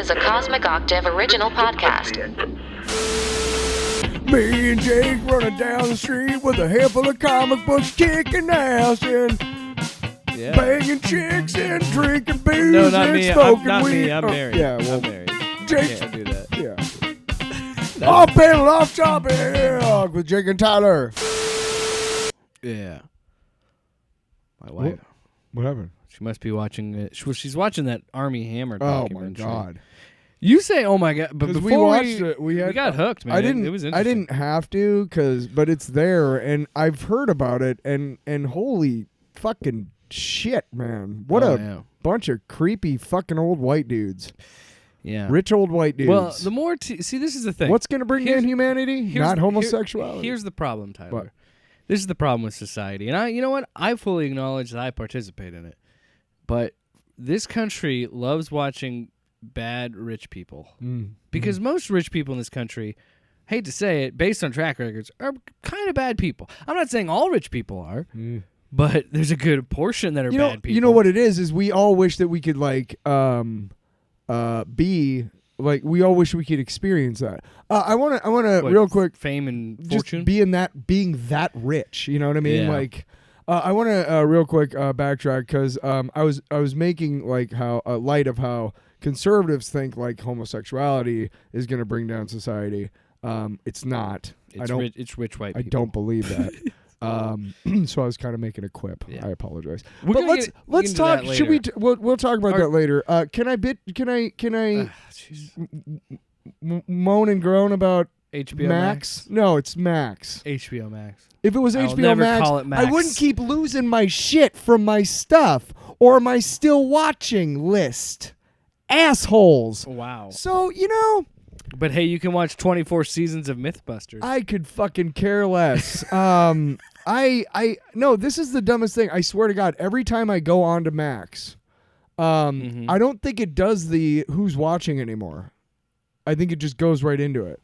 is a Cosmic Octave original podcast. Me and Jake running down the street with a handful of comic books, kicking ass and banging chicks and drinking booze No, not and me. smoking Not weed. me. I'm married. Yeah, well, I'm married. Jake. Can't do that. Yeah. Off panel, off topic with Jake and Tyler. Yeah. My wife. What happened? She must be watching it. She's watching that Army Hammer Oh documentary. my God. You say, "Oh my God," but before we watched it, we got hooked, man. I didn't. It was I interesting. didn't have to, but it's there, and I've heard about it, and holy fucking shit, man! What bunch of creepy fucking old white dudes. Yeah, rich old white dudes. Well, the more see, this is the thing. What's going to bring in humanity? Not homosexuality. Here's the problem, Tyler. What? This is the problem with society, and you know what? I fully acknowledge that I participate in it, but this country loves watching bad rich people because most rich people in this country, hate to say it, based on track records, are kind of bad people. I'm not saying all rich people are, but there's a good portion that are bad people. You know what it is we all wish that we could be like, we all wish we could experience that. I want to real quick, fame and just fortune, being that rich. You know what I mean? Yeah. Like, I want to real quick backtrack because I was making like how light of how conservatives think like homosexuality is going to bring down society. It's not. It's rich white people. I don't believe that. So I was kind of making a quip. Yeah. I apologize. But let's talk. Should we? We'll talk about that later. Can I moan and groan about HBO Max? No, it's Max. HBO Max. If it was I'll HBO never Max, call it Max. I wouldn't keep losing my shit from my stuff or my still watching list. Assholes. Wow. So, But hey, you can watch 24 seasons of Mythbusters. I could fucking care less. No, this is the dumbest thing. I swear to God, every time I go on to Max, I don't think it does the who's watching anymore. I think it just goes right into it.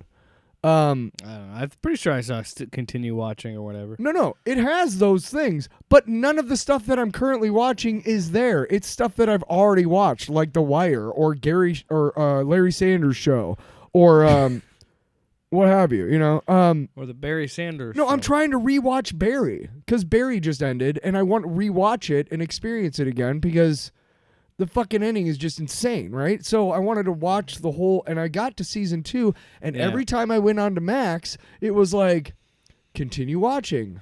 I don't know. I'm pretty sure I saw continue watching or whatever. No, it has those things, but none of the stuff that I'm currently watching is there. It's stuff that I've already watched, like The Wire or Larry Sanders Show, or what have you, Or the Barry Sanders No, show. I'm trying to rewatch Barry because Barry just ended, and I want to rewatch it and experience it again because the fucking ending is just insane, right? So I wanted to watch the whole, and I got to season 2, and every time I went on to Max, it was like, continue watching.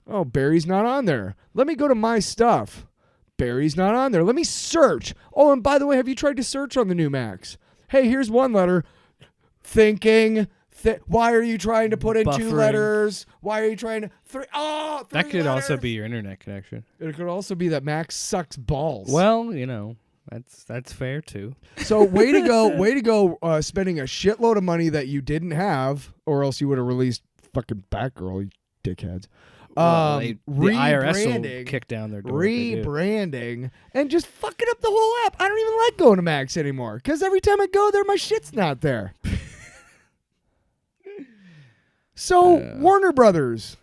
Oh, Barry's not on there. Let me go to my stuff. Barry's not on there. Let me search. Oh, and by the way, have you tried to search on the new Max? Hey, here's one letter. Thinking. Why are you trying to put in Buffering. 2 letters? Why are you trying to... 3 That could letters. also be your internet connection. It could also be that Max sucks balls. Well, that's fair too. So way to go, spending a shitload of money that you didn't have, or else you would have released fucking Batgirl, you dickheads. Well, the IRS will Rebranding, kick down their door. rebranding, and just fucking up the whole app. I don't even like going to Max anymore because every time I go there, my shit's not there. So Warner Brothers,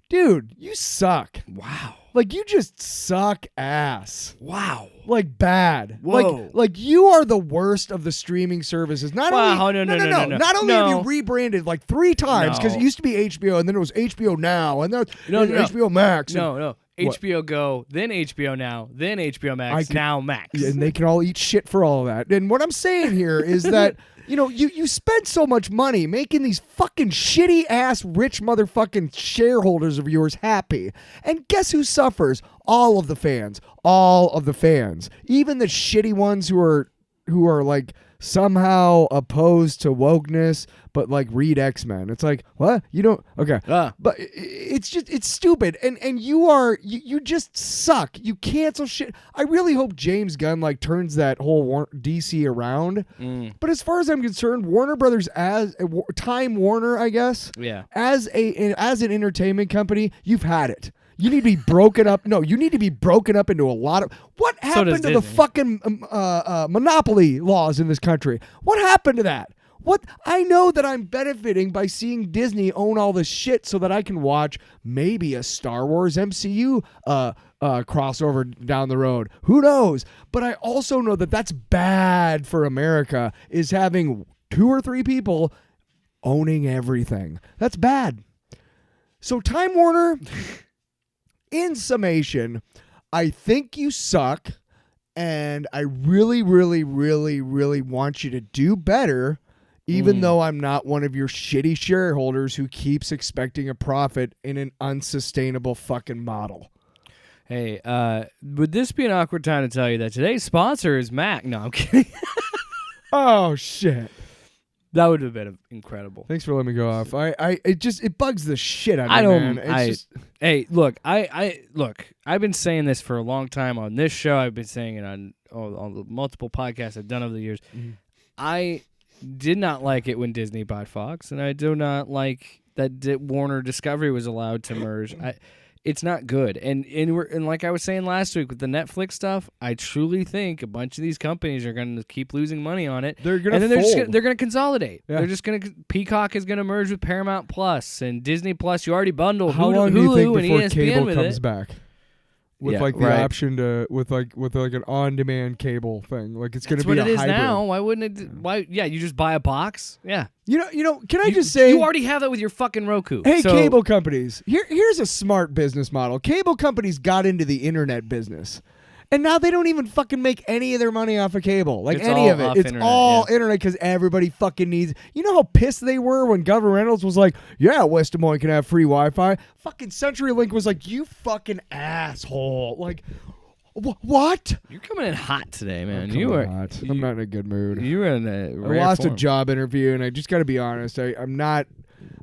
dude, you suck. Wow. Like, you just suck ass. Wow. Like, bad. Whoa. Like you are the worst of the streaming services. Not only Not only have you rebranded like 3 times, because it used to be HBO, and then it was HBO Now, and then HBO Max. No. HBO Go, then HBO Now, then HBO Max, now Max. And they can all eat shit for all of that. And what I'm saying here is that, you spend so much money making these fucking shitty-ass rich motherfucking shareholders of yours happy. And guess who suffers? All of the fans. All of the fans. Even the shitty ones who are like somehow opposed to wokeness, but like read X-Men. It's like, what? You don't? Okay. But it's stupid. And you just suck. You cancel shit. I really hope James Gunn like turns that whole DC around. But as far as I'm concerned, Warner Brothers, as Time Warner, I guess, as an entertainment company, you've had it. You need to be broken up. No, you need to be broken up into a lot of... What happened to the fucking monopoly laws in this country? What happened to that? What? I know that I'm benefiting by seeing Disney own all this shit so that I can watch maybe a Star Wars MCU crossover down the road. Who knows? But I also know that that's bad for America, is having 2 or 3 people owning everything. That's bad. So Time Warner, in summation, I think you suck, and I really, really, really, really want you to do better, even though I'm not one of your shitty shareholders who keeps expecting a profit in an unsustainable fucking model. Hey, would this be an awkward time to tell you that today's sponsor is Mac? No, I'm kidding. Oh, shit. That would have been incredible. Thanks for letting me go off. It bugs the shit out of me, man. Hey, look, I've been saying this for a long time on this show. I've been saying it on the multiple podcasts I've done over the years. Mm-hmm. I did not like it when Disney bought Fox, and I do not like that Warner Discovery was allowed to merge. It's not good. And like I was saying last week with the Netflix stuff, I truly think a bunch of these companies are going to keep losing money on it. They're going to they're going to consolidate. Yeah. They're just going to Peacock is going to merge with Paramount Plus and Disney Plus. You already bundle How long Hulu do you think and before ESPN cable with comes it. back? With the option to with an on-demand cable thing, like it's going to be a hybrid. That's what it is now. Why wouldn't it? Why? Yeah, you just buy a box. Yeah. You know. Can I just say you already have that with your fucking Roku? Hey, cable companies. Here's a smart business model. Cable companies got into the internet business, and now they don't even fucking make any of their money off of cable. Like it's any of it. It's internet, all internet because everybody fucking needs. You know how pissed they were when Governor Reynolds was like, "Yeah, West Des Moines can have free Wi-Fi." Fucking CenturyLink was like, "You fucking asshole!" Like. What? You're coming in hot today, man. I'm hot. I'm not in a good mood. You're in a I lost form. a job interview, and I just got to be honest. I'm not.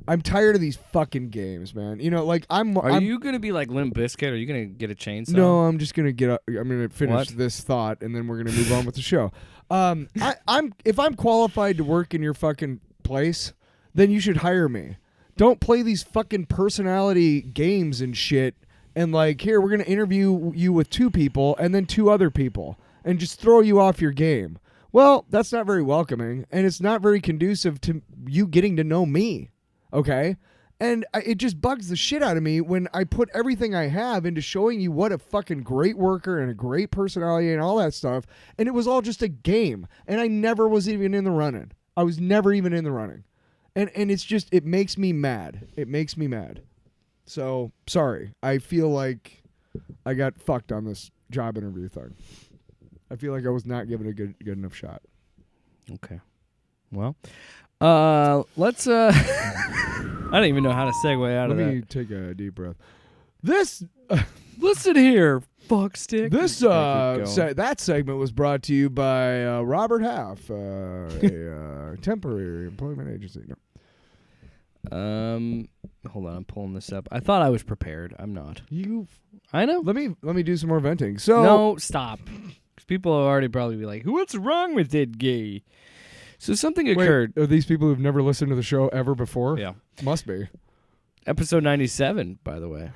I'm tired of these fucking games, man. You know, like I'm. Are you gonna be like Limp Bizkit? Are you gonna get a chainsaw? No, I'm just gonna get. I'm gonna finish What? this thought, and then we're gonna move on with the show. If I'm qualified to work in your fucking place, then you should hire me. Don't play these fucking personality games and shit. And like, here, we're going to interview you with 2 people and then 2 other people and just throw you off your game. Well, that's not very welcoming, and it's not very conducive to you getting to know me, okay? And it just bugs the shit out of me when I put everything I have into showing you what a fucking great worker and a great personality and all that stuff, and it was all just a game, and I never was even in the running. I was never even in the running. And it's just, it makes me mad. It makes me mad. So, sorry. I feel like I got fucked on this job interview thing. I feel like I was not given a good enough shot. Okay. Well, let's I don't even know how to segue out of that. Let me take a deep breath. This listen here, fuckstick. This that segment was brought to you by Robert Half, a temporary employment agency. No. Hold on, I'm pulling this up. I thought I was prepared. I'm not. I know. Let me do some more venting. So no, stop. Because people will already probably be like, "What's wrong with it, gay?" So something occurred. Are these people who've never listened to the show ever before? Yeah, must be. Episode 97, by the way,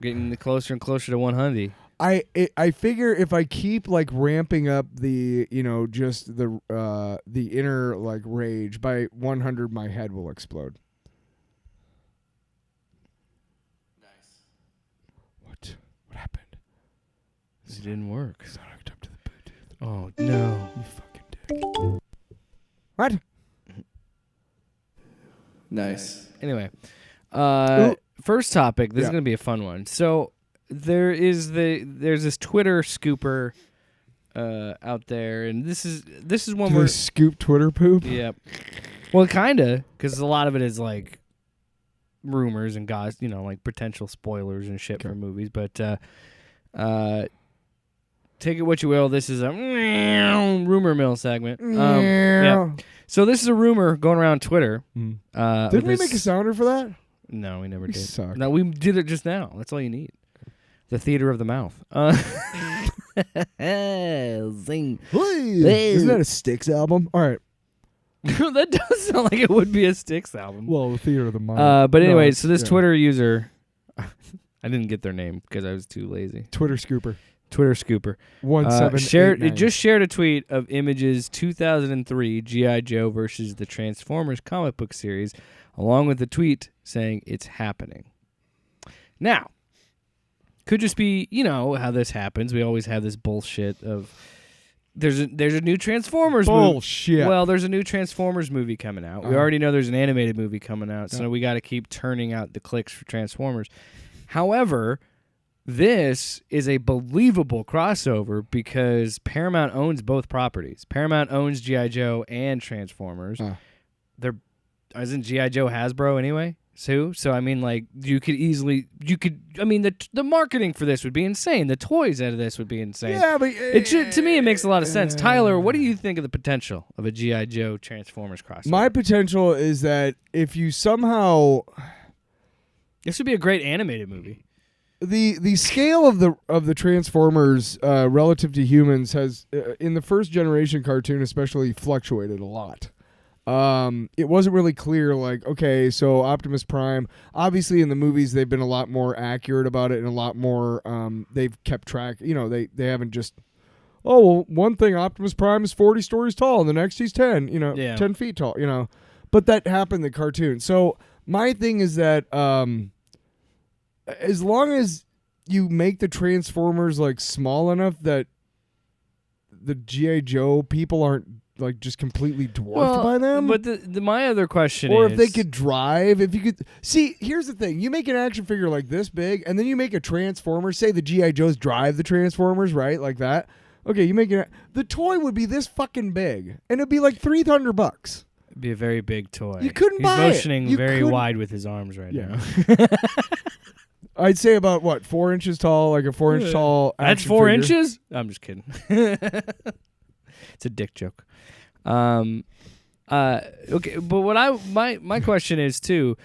getting closer and closer to 100. I figure if I keep like ramping up the just the inner like rage by 100, my head will explode. What happened? It didn't work. It's not hooked up to the Bluetooth. Oh, no. You fucking dick. What? Nice. Anyway, first topic. This is going to be a fun one. So there's this Twitter scooper out there, and this is one where scoop Twitter poop. Yeah. Well, kinda, because a lot of it is like rumors and guys, like potential spoilers and shit for movies. But take it what you will. This is a rumor mill segment. Yeah. So this is a rumor going around Twitter. Didn't we make a sounder for that? No, we never did. Suck. No, we did it just now. That's all you need. The theater of the mouth. Zing. Isn't that a Styx album? All right. That does sound like it would be a Styx album. Well, the theater of the mind. But anyway, so this Twitter user, I didn't get their name because I was too lazy. Twitter scooper. 1789. It just shared a tweet of images 2003 G.I. Joe versus the Transformers comic book series, along with the tweet saying it's happening. Now, Could just be, how this happens. We always have this bullshit of there's a new Transformers Bullshit. movie. Well, there's a new Transformers movie coming out. We already know there's an animated movie coming out, so we got to keep turning out the clicks for Transformers. However, this is a believable crossover because Paramount owns both properties. Paramount owns G.I. Joe and Transformers. Isn't G.I. Joe Hasbro anyway? So I mean, like, the marketing for this would be insane. The toys out of this would be insane. Yeah, but to me, it makes a lot of sense. Tyler, what do you think of the potential of a G.I. Joe Transformers crossover? my potential is that if you somehow This would be a great animated movie. the scale of the Transformers relative to humans has in the first generation cartoon especially fluctuated a lot. It wasn't really clear, like, okay, so Optimus Prime, obviously in the movies they've been a lot more accurate about it and a lot more, they've kept track, they haven't just, one thing, Optimus Prime is 40 stories tall and the next he's 10, 10 feet tall, but that happened in the cartoon. So my thing is that, as long as you make the Transformers like small enough that the G.I. Joe people aren't like just completely dwarfed by them. But my other question or is, if they could drive, if you could see, here's the thing: you make an action figure like this big, and then you make a Transformer. Say the G.I. Joes drive the Transformers, right, like that. Okay, you make it. The toy would be this fucking big, and it'd be like $300. It'd be a very big toy. You couldn't He's buy it. motioning You very couldn't- wide with his arms right now. I'd say about 4 inches tall, like a 4-inch tall. That's action 4 figure. inches? I'm just kidding. It's a dick joke. Okay, but my question is too,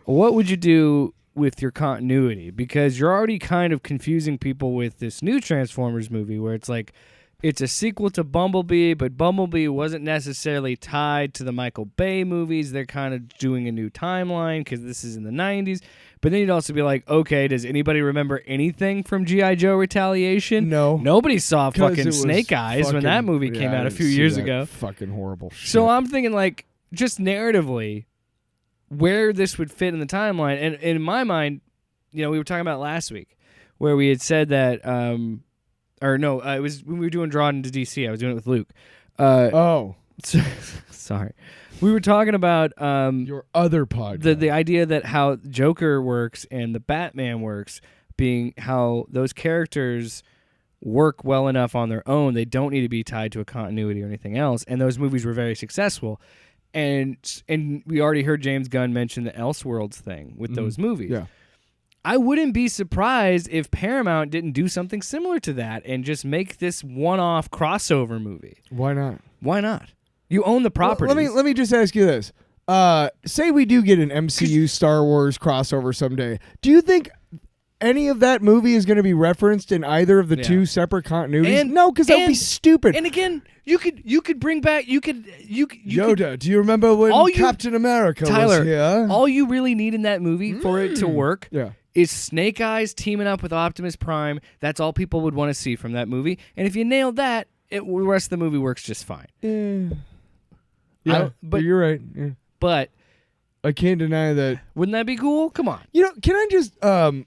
what would you do with your continuity? Because you're already kind of confusing people with this new Transformers movie where it's like it's a sequel to Bumblebee, but Bumblebee wasn't necessarily tied to the Michael Bay movies. They're kind of doing a new timeline because this is in the 90s. But then you'd also be like, okay, does anybody remember anything from G.I. Joe Retaliation? No. Nobody saw 'Cause it fucking was Snake Eyes when that movie came I out a didn't few see years that ago. Fucking horrible shit. So I'm thinking, like, just narratively, where this would fit in the timeline. And in my mind, we were talking about last week, where we had said that, it was when we were doing Drawn into DC. I was doing it with Luke. Sorry. We were talking about your other podcast. The idea that how Joker works and the Batman works, being how those characters work well enough on their own. They don't need to be tied to a continuity or anything else. And those movies were very successful. And we already heard James Gunn mention the Elseworlds thing with those movies. Yeah. I wouldn't be surprised if Paramount didn't do something similar to that and just make this one-off crossover movie. Why not? Why not? You own the property. Well, let me just ask you this. Say we do get an MCU Star Wars crossover someday. Do you think any of that movie is going to be referenced in either of the two separate continuities? No, because that would be stupid. And again, you could bring back Yoda. Do you remember when Captain America Tyler, was here? All you really need in that movie for it to work Yeah. is Snake Eyes teaming up with Optimus Prime. That's all people would want to see from that movie. And if you nailed that, the rest of the movie works just fine. Yeah, but you're right. Yeah. But I can't deny that. Wouldn't that be cool? Come on. Can I just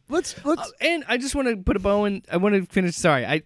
let's and I just want to put a bow in. I want to finish. Sorry.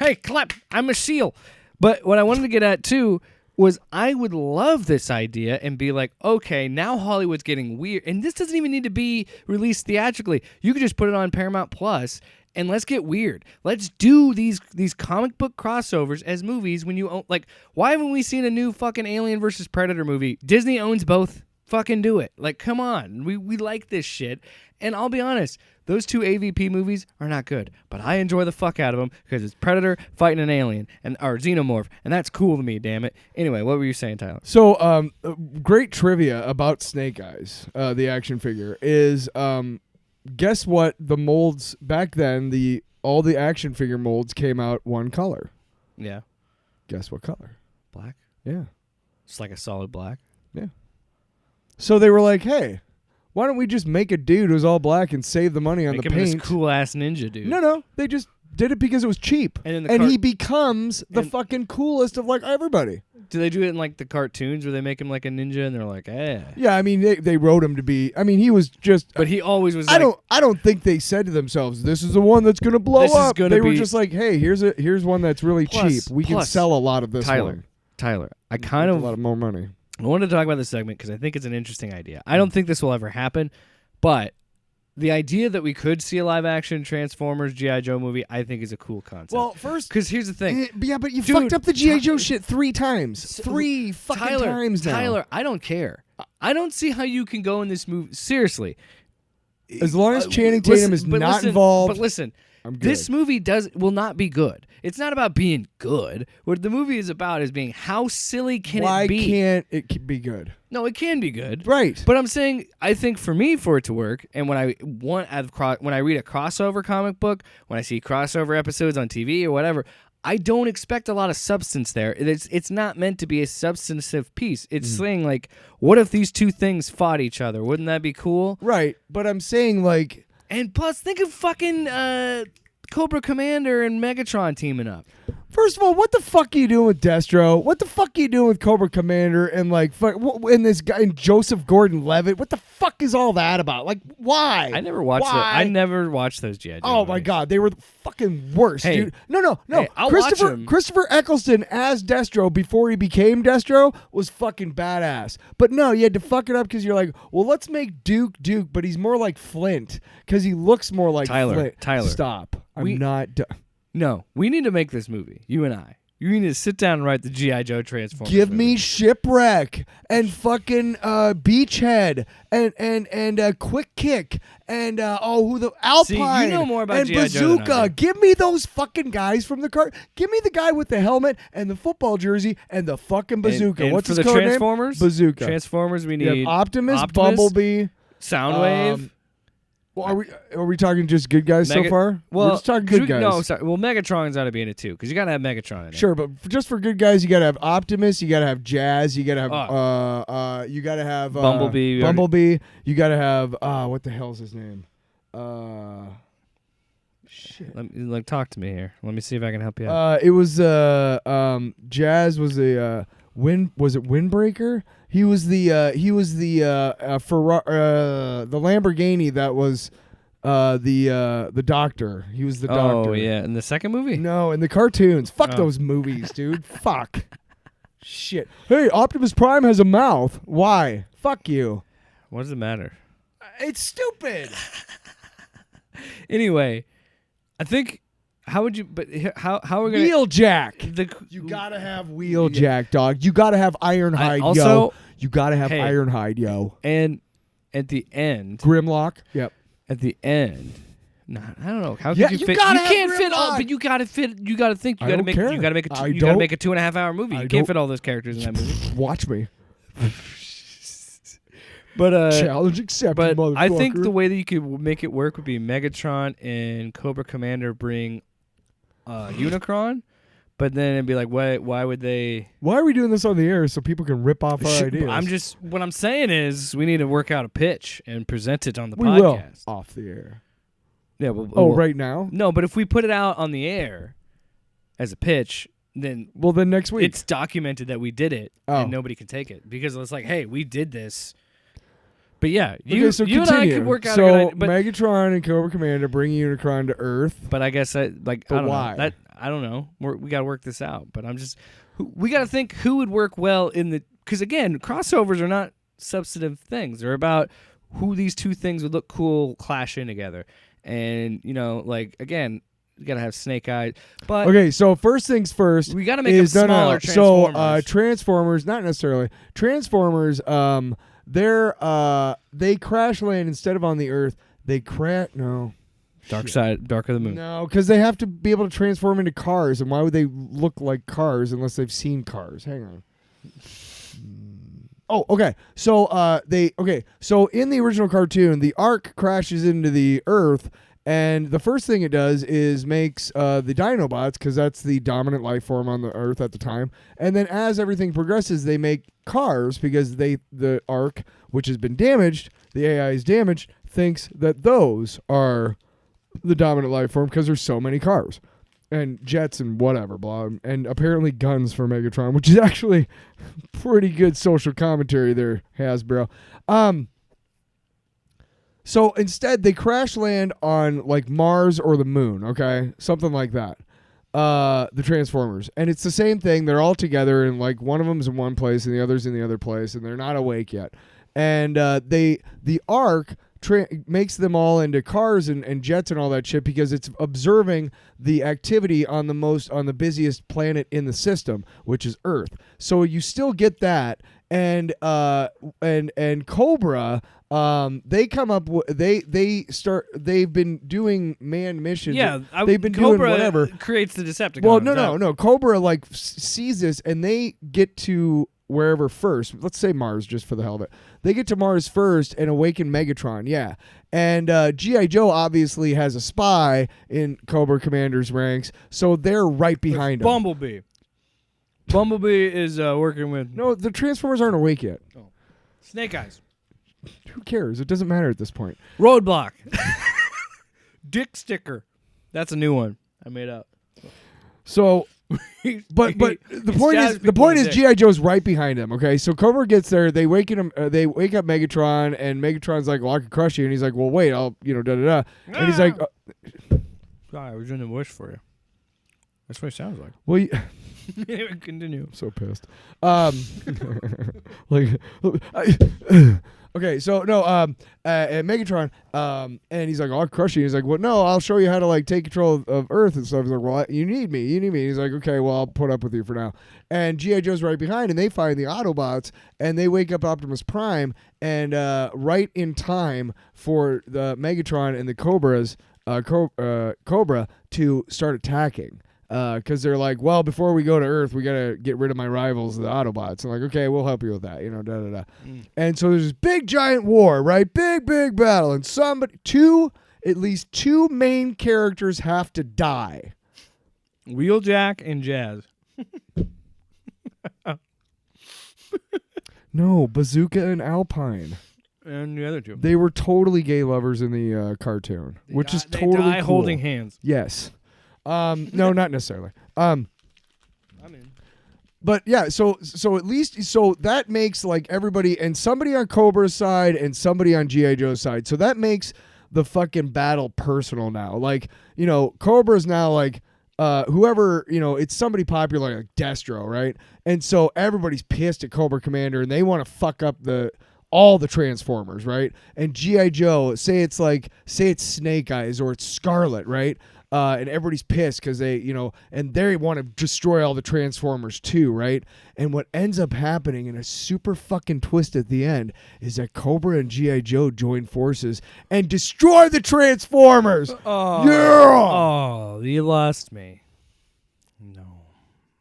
Hey, clap. I'm a seal. But what I wanted to get at too was I would love this idea and be like, okay, now Hollywood's getting weird, and this doesn't even need to be released theatrically. You could just put it on Paramount Plus. And let's get weird. Let's do these comic book crossovers as movies when you own, like, why haven't we seen a new fucking Alien versus Predator movie? Disney owns both. Fucking do it. Like, come on. We like this shit. And I'll be honest, those two AVP movies are not good. But I enjoy the fuck out of them because it's Predator fighting an alien or Xenomorph. And that's cool to me, damn it. Anyway, what were you saying, Tyler? So, great trivia about Snake Eyes, the action figure, is... guess what? The molds back then, all the action figure molds came out one color. Yeah. Guess what color? Black? Yeah. It's like a solid black. Yeah. So they were like, hey, why don't we just make a dude who's all black and save the money on Make the him paint? this cool ass ninja dude. No. They just did it because it was cheap. And he becomes the fucking coolest of like everybody. Do they do it in like the cartoons where they make him like a ninja and they're like, Yeah, I mean they wrote him to be. I mean he was just. But he always was. I don't think they said to themselves, "This is the one that's going to blow up." They were just like, "Hey, here's one that's really cheap. We can sell a lot of this one." Tyler, I kind of a lot of more money. I wanted to talk about this segment because I think it's an interesting idea. I don't think this will ever happen, but the idea that we could see a live-action Transformers G.I. Joe movie, I think, is a cool concept. Well, first, because here's the thing. Yeah, but you fucked up the G.I. Joe shit 3 times. 3 fucking times now. Tyler, I don't care. I don't see how you can go in this movie. Seriously. As long as Channing Tatum is not involved. But listen, this movie will not be good. It's not about being good. What the movie is about is being how silly can it be? Why can't it be good? No, it can be good. Right. But I'm saying, I think for me, for it to work, and when I read a crossover comic book, when I see crossover episodes on TV or whatever, I don't expect a lot of substance there. It's not meant to be a substantive piece. It's saying, like, what if these two things fought each other? Wouldn't that be cool? Right. But I'm saying, like... And plus, think of fucking Cobra Commander and Megatron teaming up. First of all, what the fuck are you doing with Destro? What the fuck are you doing with Cobra Commander and and this guy and Joseph Gordon-Levitt? What the fuck is all that about? Like, why? I never watched I never watched those G.I. Joe Oh my god, they were the fucking worst, dude. No. Hey, I'll watch them. Christopher Eccleston as Destro before he became Destro was fucking badass. But no, you had to fuck it up because you're like, well, let's make Duke, but he's more like Flint because he looks more like Flint. Tyler, stop. I'm not. No, we need to make this movie. You and I. You need to sit down and write the G.I. Joe Transformers. Give me Shipwreck and fucking Beachhead and Quick Kick and who the Alpine. See, you know more about and G.I. Joe than I Bazooka. do. Give me those fucking guys from the car. Give me the guy with the helmet and the football jersey and the fucking bazooka. And What's for his the code Transformers? name? Bazooka. Transformers, we You need have Optimus, Bumblebee, Soundwave. Well, are we talking just good guys so far? Well, we're just talking good guys. No, sorry. Well, Megatron's got to be in it too, because you got to have Megatron in it. Sure, but just for good guys, you got to have Optimus, you got to have Jazz, you got to have you got to have Bumblebee. Bumblebee. You got to have what the hell's his name? Shit. Talk to me here. Let me see if I can help you out. It was Jazz was a Windbreaker? He was the Lamborghini that was the doctor. He was the doctor. Oh yeah, in the second movie? No, in the cartoons. Fuck those movies, dude. Fuck. Shit. Hey, Optimus Prime has a mouth. Why? Fuck you. What does it matter? It's stupid. Anyway, I think. How would you? But how are we gonna Wheeljack? You gotta have Wheeljack, dog. You gotta have Ironhide, yo. You gotta have Ironhide, yo. And at the end, Grimlock. Yep. At the end, I don't know. How Yeah, could you fit? gotta You have can't fit Grimlock. all. But you gotta fit. You gotta think. You I gotta don't make. care. You gotta make I you gotta don't- make a 2.5-hour movie. I You don't- can't fit all those characters in that movie. Watch me. But Challenge accepted, but motherfucker. I think the way that you could make it work would be Megatron and Cobra Commander bring Unicron, but then it'd be like, why would they? Why are we doing this on the air so people can rip off our ideas? What I'm saying is we need to work out a pitch and present it on the we will podcast. off the air. Yeah. Right now? No, but if we put it out on the air as a pitch, then then next week it's documented that we did it, and nobody can take it because it's like, hey, we did this. But yeah, you and I could work out. So a good idea, but, Megatron and Cobra Commander bring Unicron to Earth. But I guess I don't why? know. I don't know. We got to work this out. But we got to think who would work well in the, because again, crossovers are not substantive things. They're about who these two things would look cool clashing together. And again, you got to have Snake Eyes. But okay, so first things first. We got to make them smaller. So Transformers. Transformers, not necessarily. Transformers, they crash land instead of on the Earth. They crash. No. Dark of the Moon. No, because they have to be able to transform into cars, and why would they look like cars unless they've seen cars? Hang on. Oh, okay. So So in the original cartoon, the Ark crashes into the Earth, and the first thing it does is makes the Dinobots, because that's the dominant life form on the Earth at the time. And then as everything progresses, they make cars because the Ark, which has been damaged, the AI is damaged, thinks that those are the dominant life form because there's so many cars. and jets and whatever, blah, and apparently guns for Megatron, which is actually pretty good social commentary there, Hasbro. So instead, they crash land on like Mars or the moon, okay, something like that. The Transformers, and it's the same thing. They're all together, and like one of them's in one place, and the other's in the other place, and they're not awake yet. And the Ark makes them all into cars and jets and all that shit because it's observing the activity on the busiest planet in the system, which is Earth. So you still get that, and Cobra. They come up. They've been doing manned missions. Yeah, they've been Cobra doing whatever. Creates the Decepticons. Well, no. Cobra like sees this, and they get to wherever first. Let's say Mars, just for the hell of it. They get to Mars first and awaken Megatron. Yeah, and G.I. Joe obviously has a spy in Cobra Commander's ranks, so they're right behind him. Bumblebee. Bumblebee is working with. No, the Transformers aren't awake yet. Oh. Snake Eyes. Who cares? It doesn't matter at this point. Roadblock. Dick Sticker. That's a new one I made up. So, but the point is G.I. Joe's right behind him. Okay, so Cobra gets there. They wake up Megatron, and Megatron's like, "Well, I could crush you," and he's like, "Well, wait, I'll da da da," and he's like, "God, I was doing the wish for you." That's what it sounds like. Well, continue. I'm so pissed. Okay, so no, and Megatron, and he's like, "Oh, I'll crush you." He's like, "Well, no, I'll show you how to like take control of Earth and stuff." He's like, "Well, you need me. He's like, "Okay, well, I'll put up with you for now." And G.I. Joe's right behind, and they find the Autobots, and they wake up Optimus Prime, and right in time for the Megatron and the Cobra to start attacking. Because they're like, well, before we go to Earth, we gotta get rid of my rivals, the Autobots. I'm like, okay, we'll help you with that, da da da. And so there's this big giant war, right? Big battle, and at least two main characters have to die. Wheeljack and Jazz. No, Bazooka and Alpine. And the other two. They were totally gay lovers in the cartoon, which is totally die cool. holding hands. Yes. No, not necessarily. I'm in. But yeah, so at least that makes like everybody and somebody on Cobra's side and somebody on G.I. Joe's side. So that makes the fucking battle personal now. Like, Cobra's now like whoever, it's somebody popular like Destro, right? And so everybody's pissed at Cobra Commander and they want to fuck up all the Transformers, right? And G.I. Joe, say it's Snake Eyes or it's Scarlet, right? And everybody's pissed because they want to destroy all the Transformers too, right? And what ends up happening in a super fucking twist at the end is that Cobra and G.I. Joe join forces and destroy the Transformers. Oh, yeah! Oh, you lost me. No.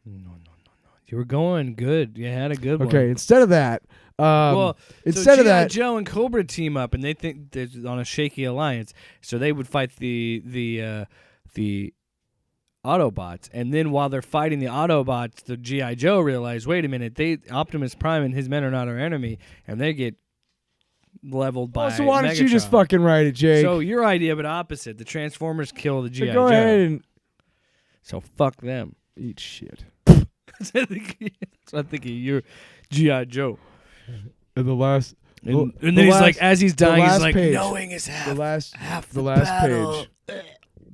You were going good. You had a good one. Okay, instead of that, instead of that, Joe and Cobra team up, and they think they're on a shaky alliance, so they would fight the Autobots, and then while they're fighting the Autobots, the G.I. Joe realize, wait a minute, Optimus Prime and his men are not our enemy, and they get leveled by so why don't Megatron. you just fucking write it, Jake? So your idea, but opposite. The Transformers kill the G.I. Joe. Go ahead and so fuck them. eat shit. That's what I think of your G.I. Joe. And the last... And then he's like, as he's dying, he's like, page, knowing is half the last battle. page.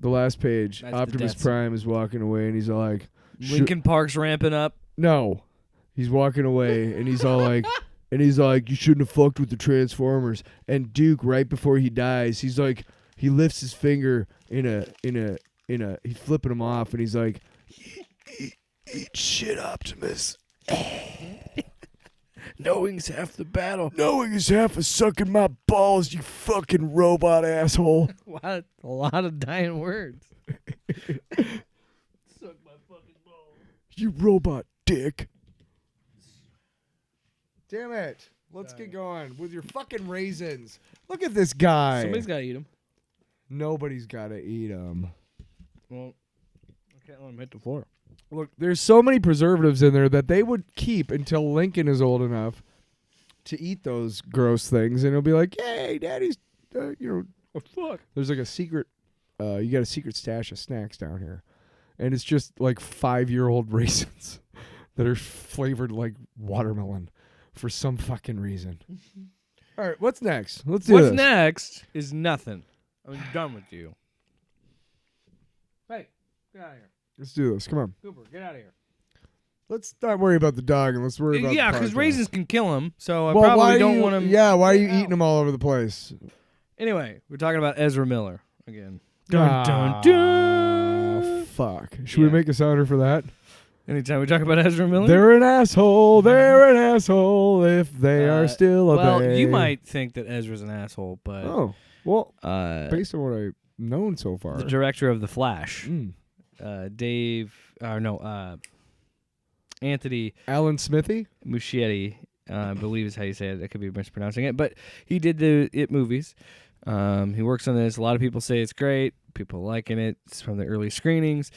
The last page. That's Optimus the Prime is walking away, and he's all like, Lincoln Park's ramping up. No, he's walking away, and he's all like, you shouldn't have fucked with the Transformers. And Duke, right before he dies, he's like, he lifts his finger he's flipping him off, and he's like, eat shit, Optimus. Knowing's half the battle. Knowing is half of sucking my balls, you fucking robot asshole. What? A lot of dying words. Suck my fucking balls. You robot dick. Damn it. Let's get going with your fucking raisins. Look at this guy. Somebody's got to eat them. Nobody's got to eat them. Well, I can't let them hit the floor. Look, there's so many preservatives in there that they would keep until Lincoln is old enough to eat those gross things, and he'll be like, "Hey, Daddy's, oh fuck." There's like a secret. You got a secret stash of snacks down here, and it's just like 5-year-old raisins that are flavored like watermelon for some fucking reason. All right, what's next? Let's do this. What's next is nothing. I'm done with you. Hey, get out of here. Let's do this. Come on. Cooper, get out of here. Let's not worry about the dog and let's worry about Yeah, the because podcast. raisins can kill him, so I Well, probably why don't you, want him. Yeah, why are you eating them all over the place? Anyway, we're talking about Ezra Miller again. Ah, fuck. Should we Yeah. make a sounder for that? Anytime we talk about Ezra Miller, They're an asshole. They're an asshole if they are still a well, babe. you might think that Ezra's an asshole, but Oh, well, uh, based on what I've known so far. the director of The Flash, Mm. Anthony Alan Smithy? Muschietti, I believe is how you say it. I could be mispronouncing it, but he did the It movies. He works on this. A lot of people say it's great. People liking it. It's from the early screenings.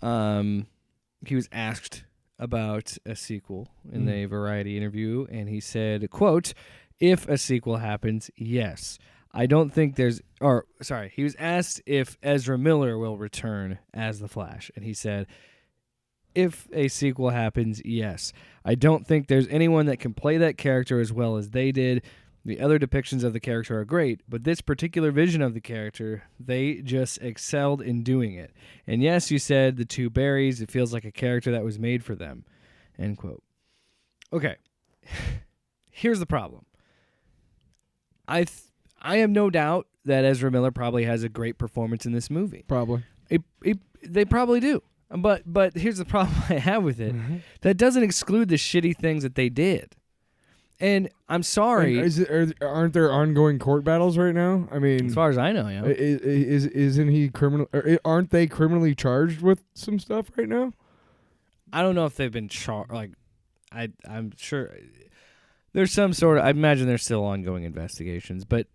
He was asked about a sequel in a Variety interview, and he said, quote, "If a sequel happens, yes. I don't think there's..." Or, sorry, he was asked if Ezra Miller will return as the Flash, and he said, "If a sequel happens, yes. I don't think there's anyone that can play that character as well as they did. The other depictions of the character are great, but this particular vision of the character, they just excelled in doing it. And yes, you said the two Barrys, it feels like a character that was made for them." End quote. Okay. Here's the problem. I have no doubt that Ezra Miller probably has a great performance in this movie. Probably. They probably do. But here's the problem I have with it. Mm-hmm. That doesn't exclude the shitty things that they did. And I'm sorry. Aren't there ongoing court battles right now? I mean, As far as I know, yeah. isn't he criminal? Aren't they criminally charged with some stuff right now? I don't know if they've been charged. Like, I'm sure there's some sort of. I imagine there's still ongoing investigations, but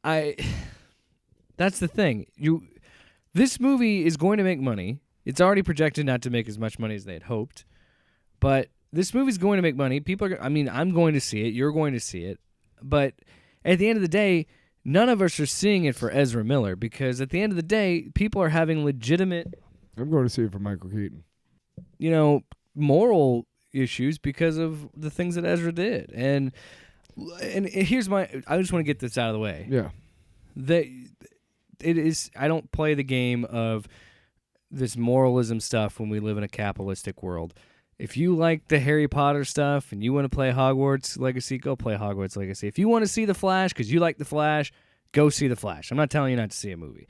that's the thing. This movie is going to make money. It's already projected not to make as much money as they had hoped, but this movie's going to make money. I'm going to see it. You're going to see it, but at the end of the day, none of us are seeing it for Ezra Miller because at the end of the day, people are having legitimate. I'm going to see it for Michael Keaton. Moral issues because of the things that Ezra did. And here's I just want to get this out of the way. Yeah. I don't play the game of this moralism stuff when we live in a capitalistic world. If you like the Harry Potter stuff and you want to play Hogwarts Legacy, go play Hogwarts Legacy. If you want to see The Flash because you like The Flash, go see The Flash. I'm not telling you not to see a movie.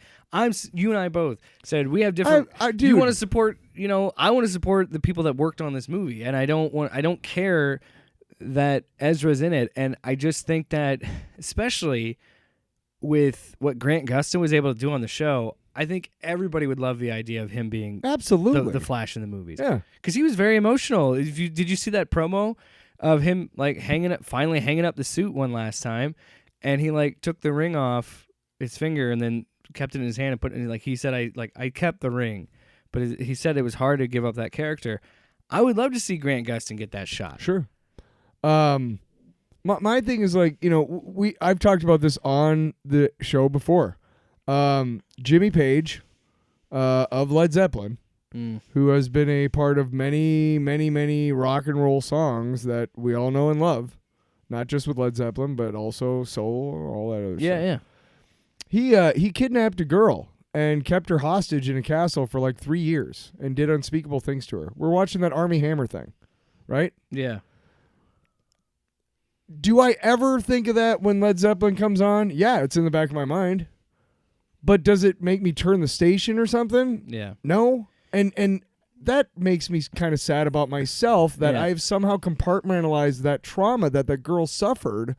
You and I both said we have different. You want to support. I want to support the people that worked on this movie, and I don't care that Ezra's in it. And I just think that, especially with what Grant Gustin was able to do on the show, I think everybody would love the idea of him being absolutely the Flash in the movies. Yeah, because he was very emotional. Did you see that promo of him like finally hanging up the suit one last time, and he like took the ring off his finger and then kept it in his hand and put it in, like he said, I kept the ring, but he said it was hard to give up that character. I would love to see Grant Gustin get that shot. Sure. My thing is like, I've talked about this on the show before. Jimmy Page of Led Zeppelin, who has been a part of many, many, many rock and roll songs that we all know and love, not just with Led Zeppelin, but also Soul, all that other stuff. Yeah. He kidnapped a girl and kept her hostage in a castle for like 3 years and did unspeakable things to her. We're watching that Armie Hammer thing, right? Yeah. Do I ever think of that when Led Zeppelin comes on? Yeah, it's in the back of my mind. But does it make me turn the station or something? Yeah. No. And that makes me kind of sad about myself that I've somehow compartmentalized that trauma that the girl suffered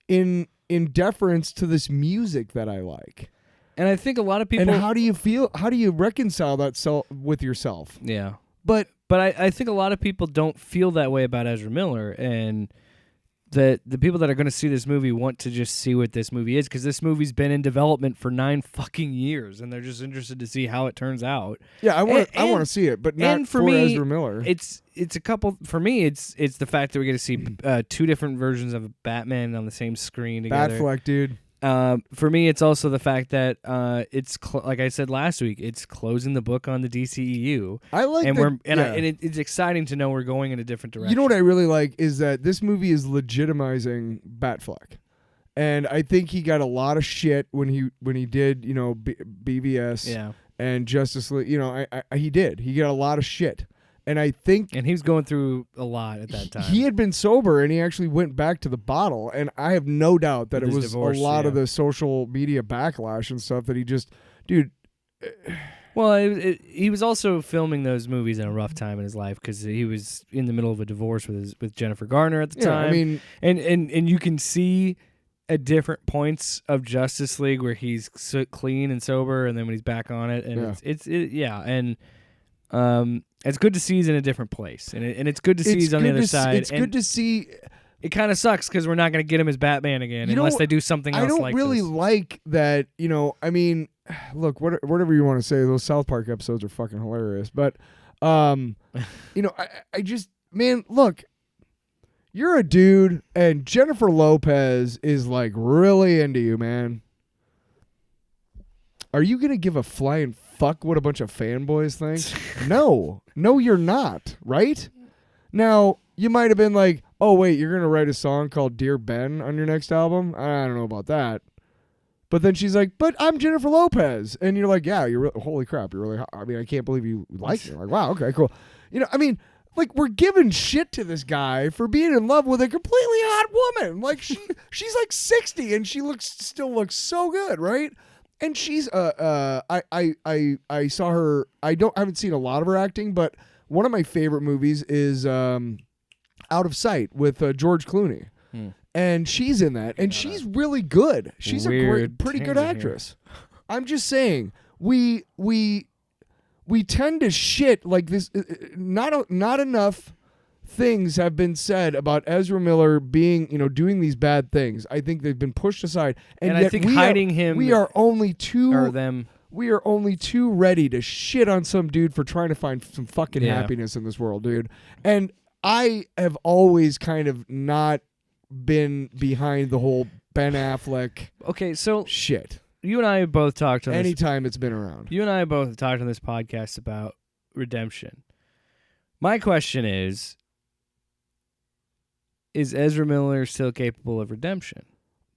in deference to this music that I like. And I think a lot of people... And how do you feel? How do you reconcile that with yourself? Yeah. But I think a lot of people don't feel that way about Ezra Miller, and that the people that are going to see this movie want to just see what this movie is, because this movie's been in development for 9 fucking years, and they're just interested to see how it turns out. Yeah, I want to see it, but not for me, Ezra Miller. It's a couple. For me, it's the fact that we get to see 2 different versions of Batman on the same screen together. Batfleck, dude. For me, it's also the fact that it's like I said last week, it's closing the book on the DCEU. I like and that, it's exciting to know we're going in a different direction. You know what I really like is that this movie is legitimizing Batfleck. And I think he got a lot of shit when he did, BVS and Justice League. He did. He got a lot of shit. And I think... And he was going through a lot at that time. He had been sober, and he actually went back to the bottle. And I have no doubt that it was divorce, a lot of the social media backlash and stuff that he just... Dude... Well, he was also filming those movies in a rough time in his life because he was in the middle of a divorce with Jennifer Garner at the time. I mean... And you can see... at different points of Justice League where he's so clean and sober, and then when he's back on it, and it's good to see he's in a different place, and it's good to see he's on the other side. It's good to see. It kind of sucks because we're not going to get him as Batman again unless they do something else. I don't like really this. like that. I mean, look, whatever you want to say, those South Park episodes are fucking hilarious, but I just, man, look. You're a dude, and Jennifer Lopez is like really into you, man. Are you gonna give a flying fuck what a bunch of fanboys think? No, you're not. Right? Now you might have been like, oh wait, you're gonna write a song called "Dear Ben" on your next album. I don't know about that. But then she's like, but I'm Jennifer Lopez, and you're like, yeah, holy crap, you're really hot. I mean, I can't believe you like me. Like, wow, okay, cool. I mean. Like, we're giving shit to this guy for being in love with a completely hot woman. Like, she's like 60 and she still looks so good, right? And she's I saw her. I haven't seen a lot of her acting, but one of my favorite movies is Out of Sight with George Clooney, and she's in that, and she's really good. She's a pretty good actress. I'm just saying, we tend to shit like this. Not enough things have been said about Ezra Miller being, doing these bad things. I think they've been pushed aside, and yet I think hiding him. We are only too or them. We are only too ready to shit on some dude for trying to find some fucking happiness in this world, dude. And I have always kind of not been behind the whole Ben Affleck. Okay, so shit. You and I have both talked on anytime it's been around. You and I have both talked on this podcast about redemption. My question is Ezra Miller still capable of redemption?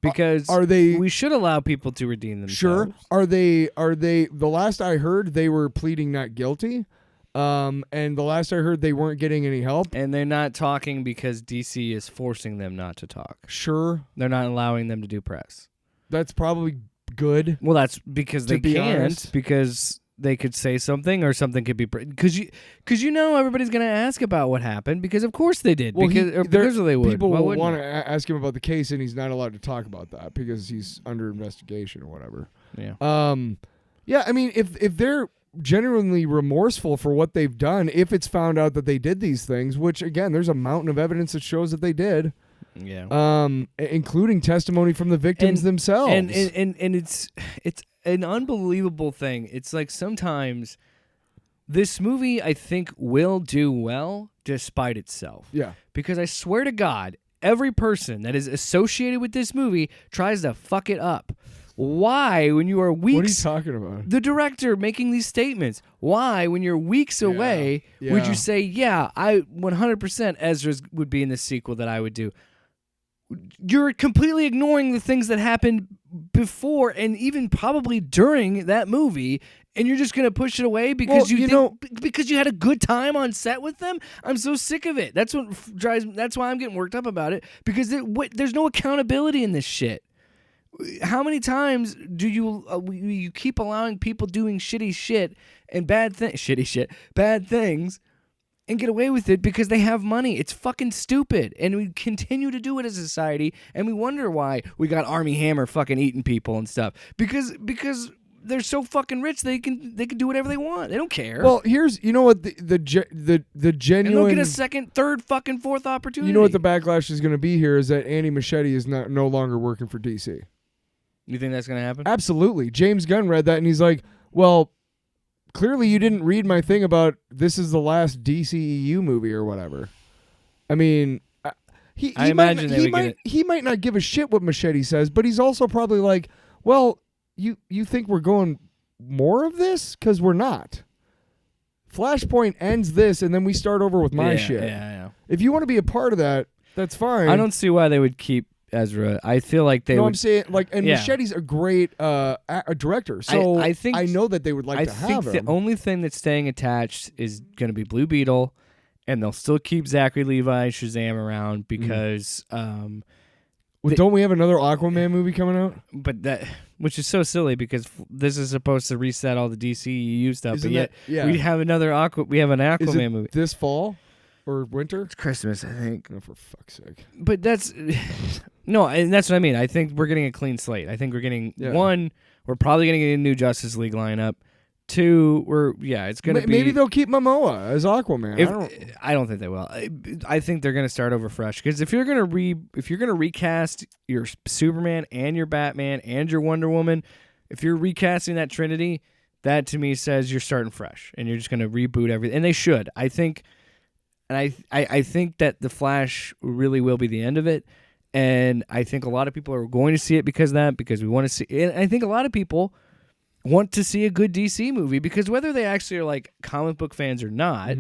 Because we should allow people to redeem themselves. Sure. Are they the last I heard they were pleading not guilty. And the last I heard they weren't getting any help. And they're not talking because DC is forcing them not to talk. Sure. They're not allowing them to do press. That's probably good. Well, that's because they can't, because they could say something or something could be because everybody's going to ask about what happened because of course they did because they would. People will want to ask him about the case and he's not allowed to talk about that because he's under investigation or whatever. Yeah. Yeah. I mean, if they're genuinely remorseful for what they've done, if it's found out that they did these things, which again, there's a mountain of evidence that shows that they did. Yeah. Including testimony from the victims themselves. And it's an unbelievable thing. It's like sometimes this movie I think will do well despite itself. Yeah. Because I swear to God, every person that is associated with this movie tries to fuck it up. Why, when you are weeks... What are you talking about? The director making these statements. Why, when you're weeks away, would you say, yeah, I 100% Ezra would be in the sequel that I would do? You're completely ignoring the things that happened before and even probably during that movie, and you're just going to push it away because because you had a good time on set with them? I'm so sick of it. That's why I'm getting worked up about it, because there's no accountability in this shit. How many times do you keep allowing people doing shitty shit and bad things and get away with it because they have money? It's fucking stupid, and we continue to do it as a society, and we wonder why we got Armie Hammer fucking eating people and stuff because they're so fucking rich they can do whatever they want. They don't care. Well, here's what the genuine, and they'll get a second, third, fucking fourth opportunity. You know what the backlash is going to be here is that Andy Muschietti is no longer working for DC. You think that's going to happen? Absolutely. James Gunn read that and he's like, well, clearly you didn't read my thing about this is the last DCEU movie or whatever. I mean, I imagine he might not give a shit what Machete says, but he's also probably like, well, you think we're going more of this? Because we're not. Flashpoint ends this, and then we start over with my shit. Yeah. If you want to be a part of that, that's fine. I don't see why they would keep Ezra. I feel like they would. I'm saying, like, and Machete's a great a director, so I know that they would like to have him. I think the only thing that's staying attached is going to be Blue Beetle, and they'll still keep Zachary Levi and Shazam around because. Don't we have another Aquaman movie coming out? But which is so silly because this is supposed to reset all the DCEU stuff, Isn't but yet we have another We have an Aquaman movie this fall or winter. It's Christmas, I think. Oh, for fuck's sake! But that's no, and that's what I mean. I think we're getting a clean slate. I think we're getting one. We're probably going to get a new Justice League lineup. Two, it's going to be. Maybe they'll keep Momoa as Aquaman. I don't think they will. I think they're going to start over fresh because if you're going to recast your Superman and your Batman and your Wonder Woman, if you're recasting that Trinity, that to me says you're starting fresh and you're just going to reboot everything. And they should. I think, and I think that the Flash really will be the end of it. And I think a lot of people are going to see it because of that, because we want to see. And I think a lot of people want to see a good DC movie because whether they actually are like comic book fans or not,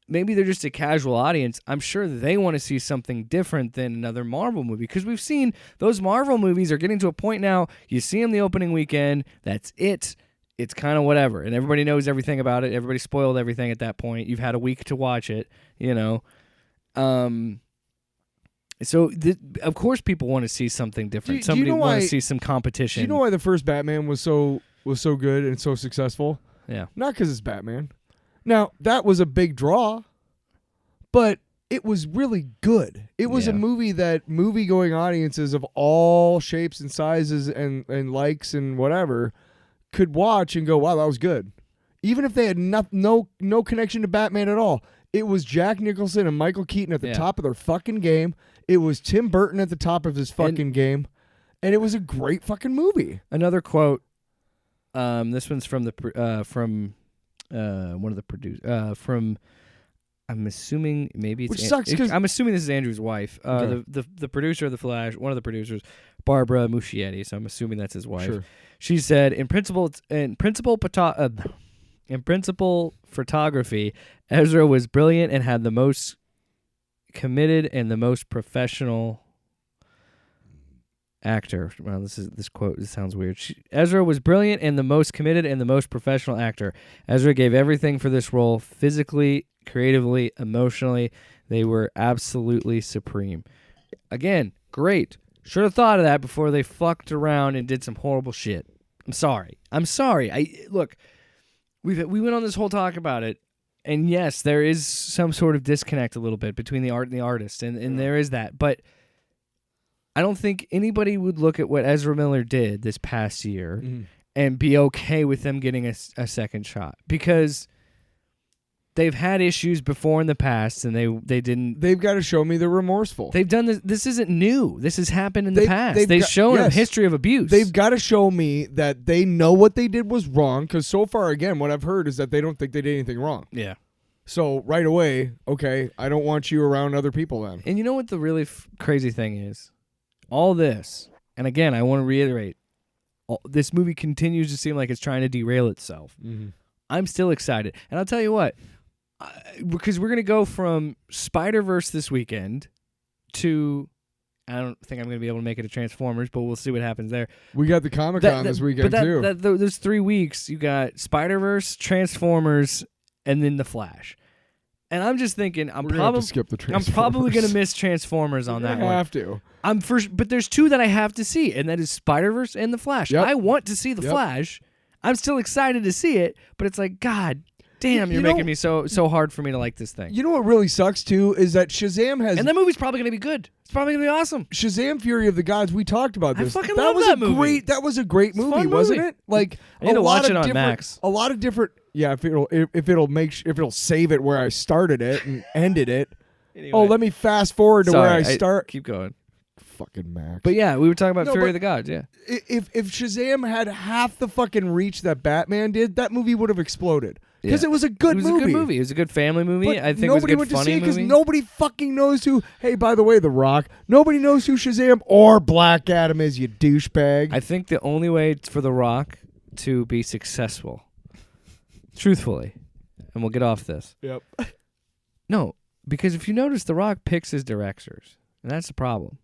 maybe they're just a casual audience. I'm sure they want to see something different than another Marvel movie because we've seen those Marvel movies are getting to a point now. You see them the opening weekend. That's it. It's kind of whatever. And everybody knows everything about it. Everybody spoiled everything at that point. You've had a week to watch it, you know. So, of course, people want to see something different. Somebody wants to see some competition. Do you know why the first Batman was so good and so successful? Yeah. Not because it's Batman. Now, that was a big draw, but it was really good. It was a movie that movie-going audiences of all shapes and sizes and likes and whatever could watch and go, wow, that was good. Even if they had no connection to Batman at all. It was Jack Nicholson and Michael Keaton at the top of their fucking game. It was Tim Burton at the top of his fucking game. And it was a great fucking movie. Another quote. This one's from one of the producers. I'm assuming maybe it's. Which sucks because I'm assuming this is Andrew's wife. Okay. The producer of The Flash, one of the producers, Barbara Muschietti. So I'm assuming that's his wife. Sure. She said, in principle photography, Ezra was brilliant and had the most committed and the most professional actor. Well, this quote. This sounds weird. Ezra was brilliant and the most committed and the most professional actor. Ezra gave everything for this role, physically, creatively, emotionally. They were absolutely supreme. Again, great. Should have thought of that before they fucked around and did some horrible shit. I'm sorry. Look. We went on this whole talk about it, and yes, there is some sort of disconnect a little bit between the art and the artist, and there is that. But I don't think anybody would look at what Ezra Miller did this past year and be okay with them getting a second shot because they've had issues before in the past, and they didn't. They've got to show me they're remorseful. They've done this. This isn't new. This has happened in the past. They've shown a history of abuse. They've got to show me that they know what they did was wrong. Because so far, again, what I've heard is that they don't think they did anything wrong. Yeah. So right away, okay, I don't want you around other people then. And you know what the really crazy thing is? All this, and again, I want to reiterate, this movie continues to seem like it's trying to derail itself. I'm still excited, and I'll tell you what. Because we're going to go from Spider-Verse this weekend to, I don't think I'm going to be able to make it to Transformers, but we'll see what happens there. We got the Comic-Con this weekend, too. Those 3 weeks, you got Spider-Verse, Transformers, and then The Flash. And I'm just thinking, I'm probably skip the Transformers. I'm probably going to miss Transformers on that one. I have to. But there's 2 that I have to see, and that is Spider-Verse and The Flash. I want to see The Flash. I'm still excited to see it, but it's like, God damn, you're making me so hard for me to like this thing. You know what really sucks, too, is that Shazam has... And that movie's probably going to be good. It's probably going to be awesome. Shazam! Fury of the Gods, we talked about this. I fucking love that movie. That was a great movie, wasn't it? Like, I need to watch it on Max. A lot of different... Yeah, if it'll save it where I started it and ended it. Anyway. Oh, let me fast forward to where I start. Keep going. Fucking Max. But yeah, we were talking about Fury of the Gods, yeah. If Shazam had half the fucking reach that Batman did, that movie would have exploded. because it was a good movie. It was a good movie. It was a good family movie. But I think it was a nobody good went to funny see it because movie. nobody fucking knows who. Hey, by the way, The Rock. Nobody knows who Shazam or Black Adam is. You douchebag. I think the only way for The Rock to be successful, truthfully, and we'll get off this. Yep. No, because if you notice, The Rock picks his directors, and that's the problem.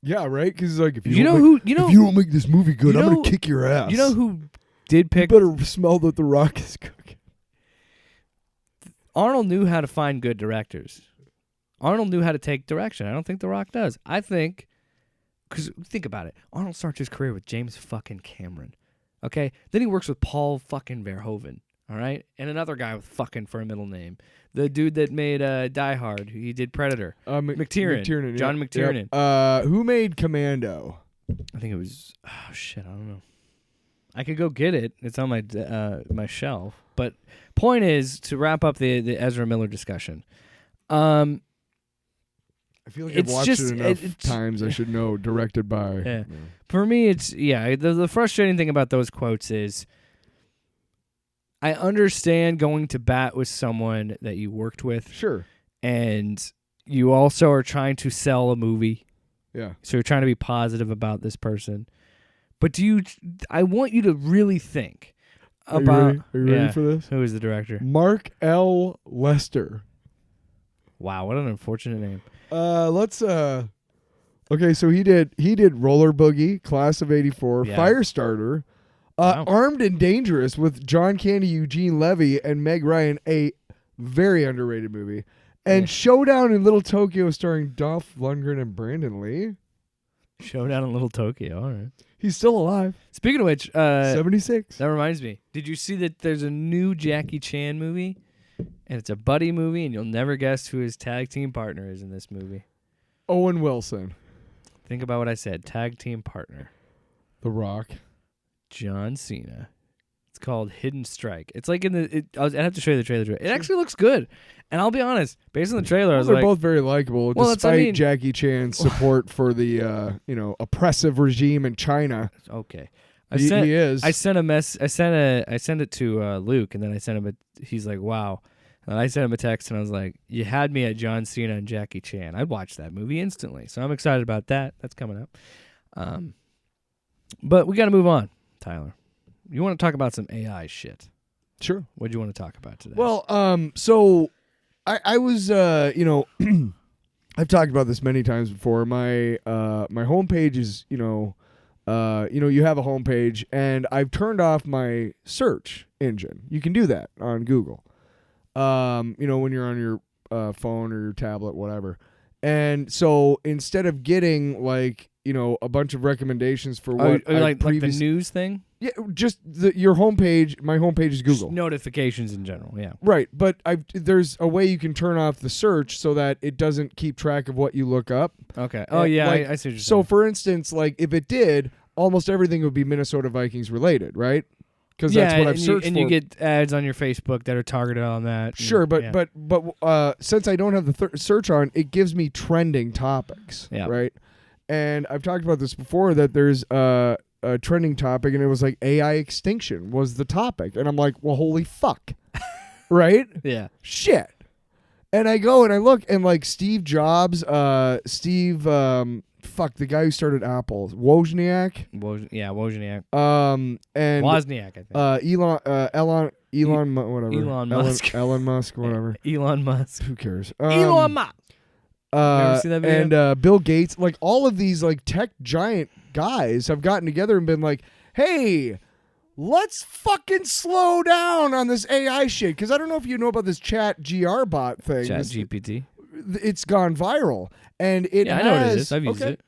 Yeah, right. Because he's like, if You you, know don't who? make, You know. if you don't make this movie good, you I'm know- gonna kick your ass. You know who did You pick? better smell that The Rock is cooking. Arnold knew how to find good directors. Arnold knew how to take direction. I don't think The Rock does. I think, because think about it. Arnold starts his career with James fucking Cameron. Okay? Then he works with Paul fucking Verhoeven. All right? And another guy with fucking for a middle name. The dude that made Die Hard. He did Predator. McTiernan. John yep. McTiernan. Yep. Who made Commando? I think it was, oh shit, I don't know. I could go get it. It's on my my shelf. But point is, to wrap up the Ezra Miller discussion, I feel like I've It's watched just- it enough it's- times. I should know. Directed by. Yeah. For me, it's the frustrating thing about those quotes is I understand going to bat with someone that you worked with, Sure. and you also are trying to sell a movie, Yeah. so you're trying to be positive about this person. But I want you to really think about. Are you ready for this? Who is the director? Mark L. Lester. Wow, what an unfortunate name. Let's. Okay, so he did Roller Boogie, Class of '84, Yeah. Firestarter, Wow. Armed and Dangerous with John Candy, Eugene Levy, and Meg Ryan, a very underrated movie, and Yeah. Showdown in Little Tokyo starring Dolph Lundgren and Brandon Lee. Showdown in Little Tokyo. All right. He's still alive. Speaking of which, 76. that reminds me. Did you see that there's a new Jackie Chan movie? And it's a buddy movie, and you'll never guess who his tag team partner is in this movie. Owen Wilson. Think about what I said. Tag team partner. The Rock. John Cena. It's called Hidden Strike. It's like I'd have to show you the trailer. It actually looks good. And I'll be honest, based on the trailer, I was They're like, both very likable, Well, that's- I despite mean- Jackie Chan's support for the oppressive regime in China. okay. He is. I sent it to Luke, and then I sent him he's like, wow. And I sent him a text, and I was like, you had me at John Cena and Jackie Chan. I'd watch that movie instantly. So I'm excited about that. That's coming up. But we got to move on, Tyler. You want to talk about some AI shit. Sure. What do you want to talk about today? Well, so I was, I've talked about this many times before. My homepage is, you have a homepage, and I've turned off my search engine. You can do that on Google. When you're on your phone or your tablet, whatever. And so instead of getting a bunch of recommendations for what like the news thing? Yeah, just your homepage. My homepage is Google. Just notifications in general, yeah. Right, but there's a way you can turn off the search so that it doesn't keep track of what you look up. Okay. Oh, yeah, like, I see what you're so saying. for instance, like if it did, almost everything would be Minnesota Vikings related, right? Because that's what I've searched and for. you get ads on your Facebook that are targeted on that. Sure, but yeah. but since I don't have the search on, it gives me trending topics, Yeah. right? And I've talked about this before that there's a trending topic, and it was like AI extinction was the topic, and I'm like, well, holy fuck, right? Yeah. Shit. And I go and I look, and like Steve Jobs, the guy who started Apple, Wozniak, Wozniak. and Wozniak, I think. Elon Musk. Elon Musk, whatever. Elon Musk. Who cares? Elon Musk. Ever seen that video? And Bill Gates, like all of these like tech giant guys have gotten together and been like, hey, let's fucking slow down on this AI shit. Because I don't know if you know about this Chat GR bot thing. Chat GPT. It's gone viral. And it Yeah, has, I know what it is. I've used it.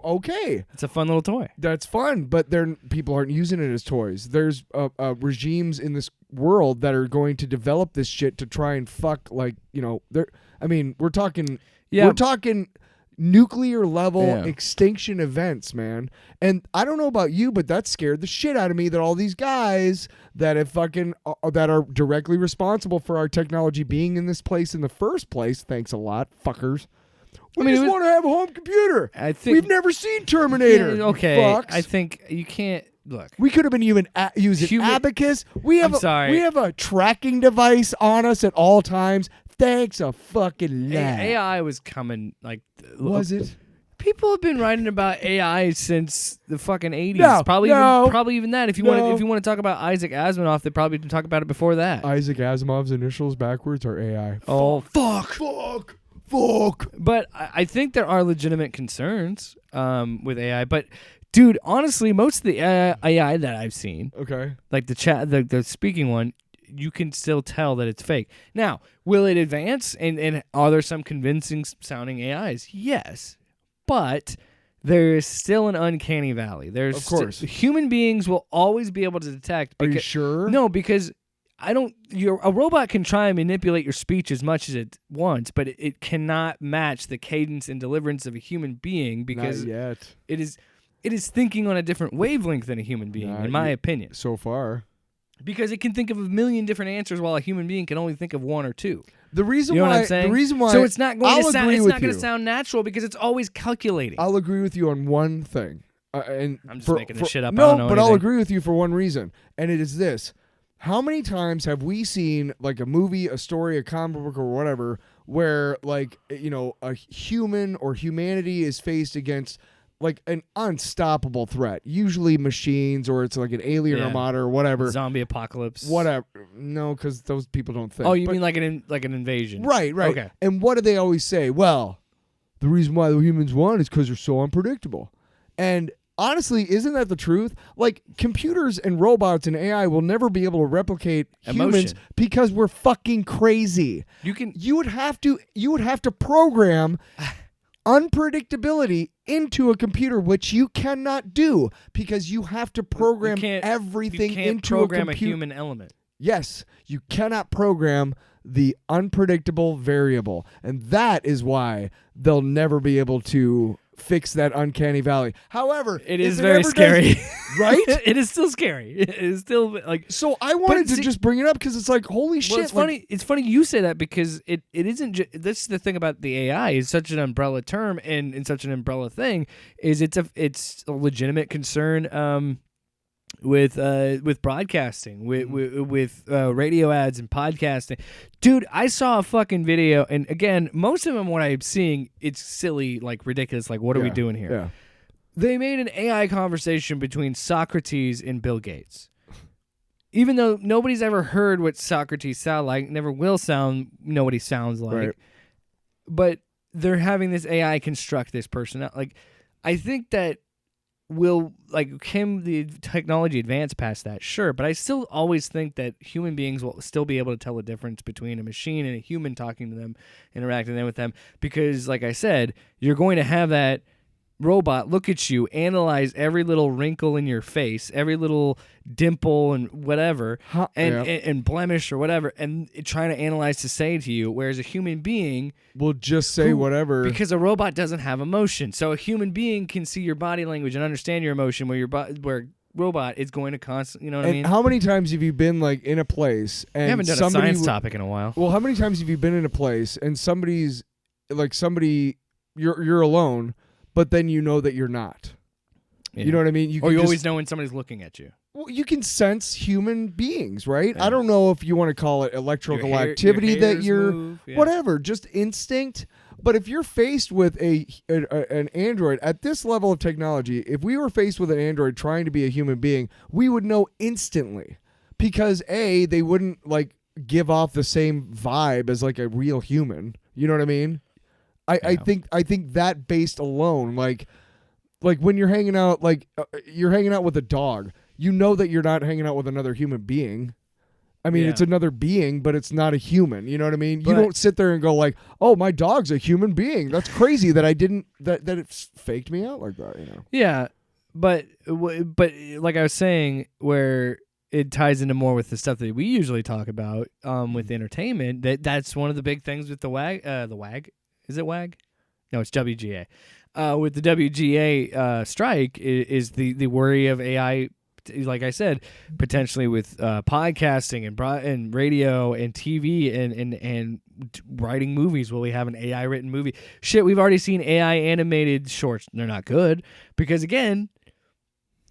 Okay. It's a fun little toy. That's fun, but people aren't using it as toys. There's regimes in this world that are going to develop this shit to try and fuck, like, we're talking... Yeah. We're talking nuclear level Yeah. extinction events, man. And I don't know about you, but that scared the shit out of me that all these guys that have that are directly responsible for our technology being in this place in the first place, thanks a lot, fuckers. We just want to have a home computer. I think We've never seen Terminator. Yeah, okay. Fucks. I think you can't look. We could have been even using abacus. I'm sorry. We have a tracking device on us at all times. Thanks a fucking lot. AI was coming like. Was it? People have been writing about AI since the fucking 80s. No, probably even that. If you want to talk about Isaac Asimov, they probably didn't talk about it before that. Isaac Asimov's initials backwards are AI. Oh, fuck. But I think there are legitimate concerns with AI. But dude, honestly, most of the AI that I've seen, okay, like the speaking one, you can still tell that it's fake. Now, will it advance? And are there some convincing sounding AIs? Yes. But there is still an uncanny valley. Of course. Human beings will always be able to detect. Are you sure? No, because a robot can try and manipulate your speech as much as it wants, but it cannot match the cadence and deliverance of a human being because Not yet. It is thinking on a different wavelength than a human being, in my opinion. So far. Because it can think of a million different answers while a human being can only think of one or two. The reason you know why, what I'm saying? The reason why, so it's not going to sound. It's not going to sound natural because it's always calculating. I'll agree with you on one thing. And I'm just making this shit up. No, I don't know but anything. I'll agree with you for one reason, and it is this: how many times have we seen like a movie, a story, a comic book, or whatever, where like a human or humanity is faced against like an unstoppable threat, usually machines, or it's like an alien armada or whatever. Zombie apocalypse. Whatever. No, because those people don't think. Oh, you mean like an invasion? Right. Okay. And what do they always say? Well, the reason why the humans won is because they're so unpredictable. And honestly, isn't that the truth? Like, computers and robots and AI will never be able to replicate humans because we're fucking crazy. You would have to program unpredictability into a computer, which you cannot do because you have to program everything into a computer. Program a human element. Yes, you cannot program the unpredictable variable, and that is why they'll never be able to fix that uncanny valley. However, it is very scary, right? It is still scary. It is still like. So I wanted to just bring it up because it's like, holy shit! It's funny. It's funny you say that because it isn't. This is the thing about the AI is such an umbrella term and such an umbrella thing is it's a legitimate concern. With broadcasting, with radio ads and podcasting, dude, I saw a fucking video, and again, most of them what I'm seeing, it's silly, like ridiculous, like what are we doing here? Yeah. They made an AI conversation between Socrates and Bill Gates, even though nobody's ever heard what Socrates sound like, never will sound, know what he sounds like, right. But they're having this AI construct this person. Like, I think that. Will the technology advance past that? Sure, but I still always think that human beings will still be able to tell the difference between a machine and a human talking to them, interacting with them, because, like I said, you're going to have that robot look at you, analyze every little wrinkle in your face, every little dimple and whatever, and blemish or whatever, and trying to analyze to say to you, whereas a human being will just say whatever. Because a robot doesn't have emotion. So a human being can see your body language and understand your emotion, where robot is going to constantly, you know what I mean? How many times have you been like in a place and I haven't done a science topic in a while. Well, how many times have you been in a place and you're alone, but then you know that you're not. Yeah. You know what I mean? You always know when somebody's looking at you. Well, you can sense human beings, right? Yeah. I don't know if you want to call it electrical activity that you're whatever, just instinct. But if you're faced with an android at this level of technology, if we were faced with an android trying to be a human being, we would know instantly because they wouldn't like give off the same vibe as like a real human. You know what I mean? I think that based alone, like when you're hanging out, you're hanging out with a dog, you know that you're not hanging out with another human being. I mean, it's another being, but it's not a human. You know what I mean? You don't sit there and go like, "Oh, my dog's a human being." That's crazy that I didn't that it faked me out like that. You know? Yeah, but like I was saying, where it ties into more with the stuff that we usually talk about with entertainment. That's one of the big things with the WAG. Is it WAG? No, it's WGA. With the WGA strike is the worry of AI, like I said, potentially with podcasting and radio and TV and writing movies. Will we have an AI written movie? Shit, we've already seen AI animated shorts. They're not good because, again,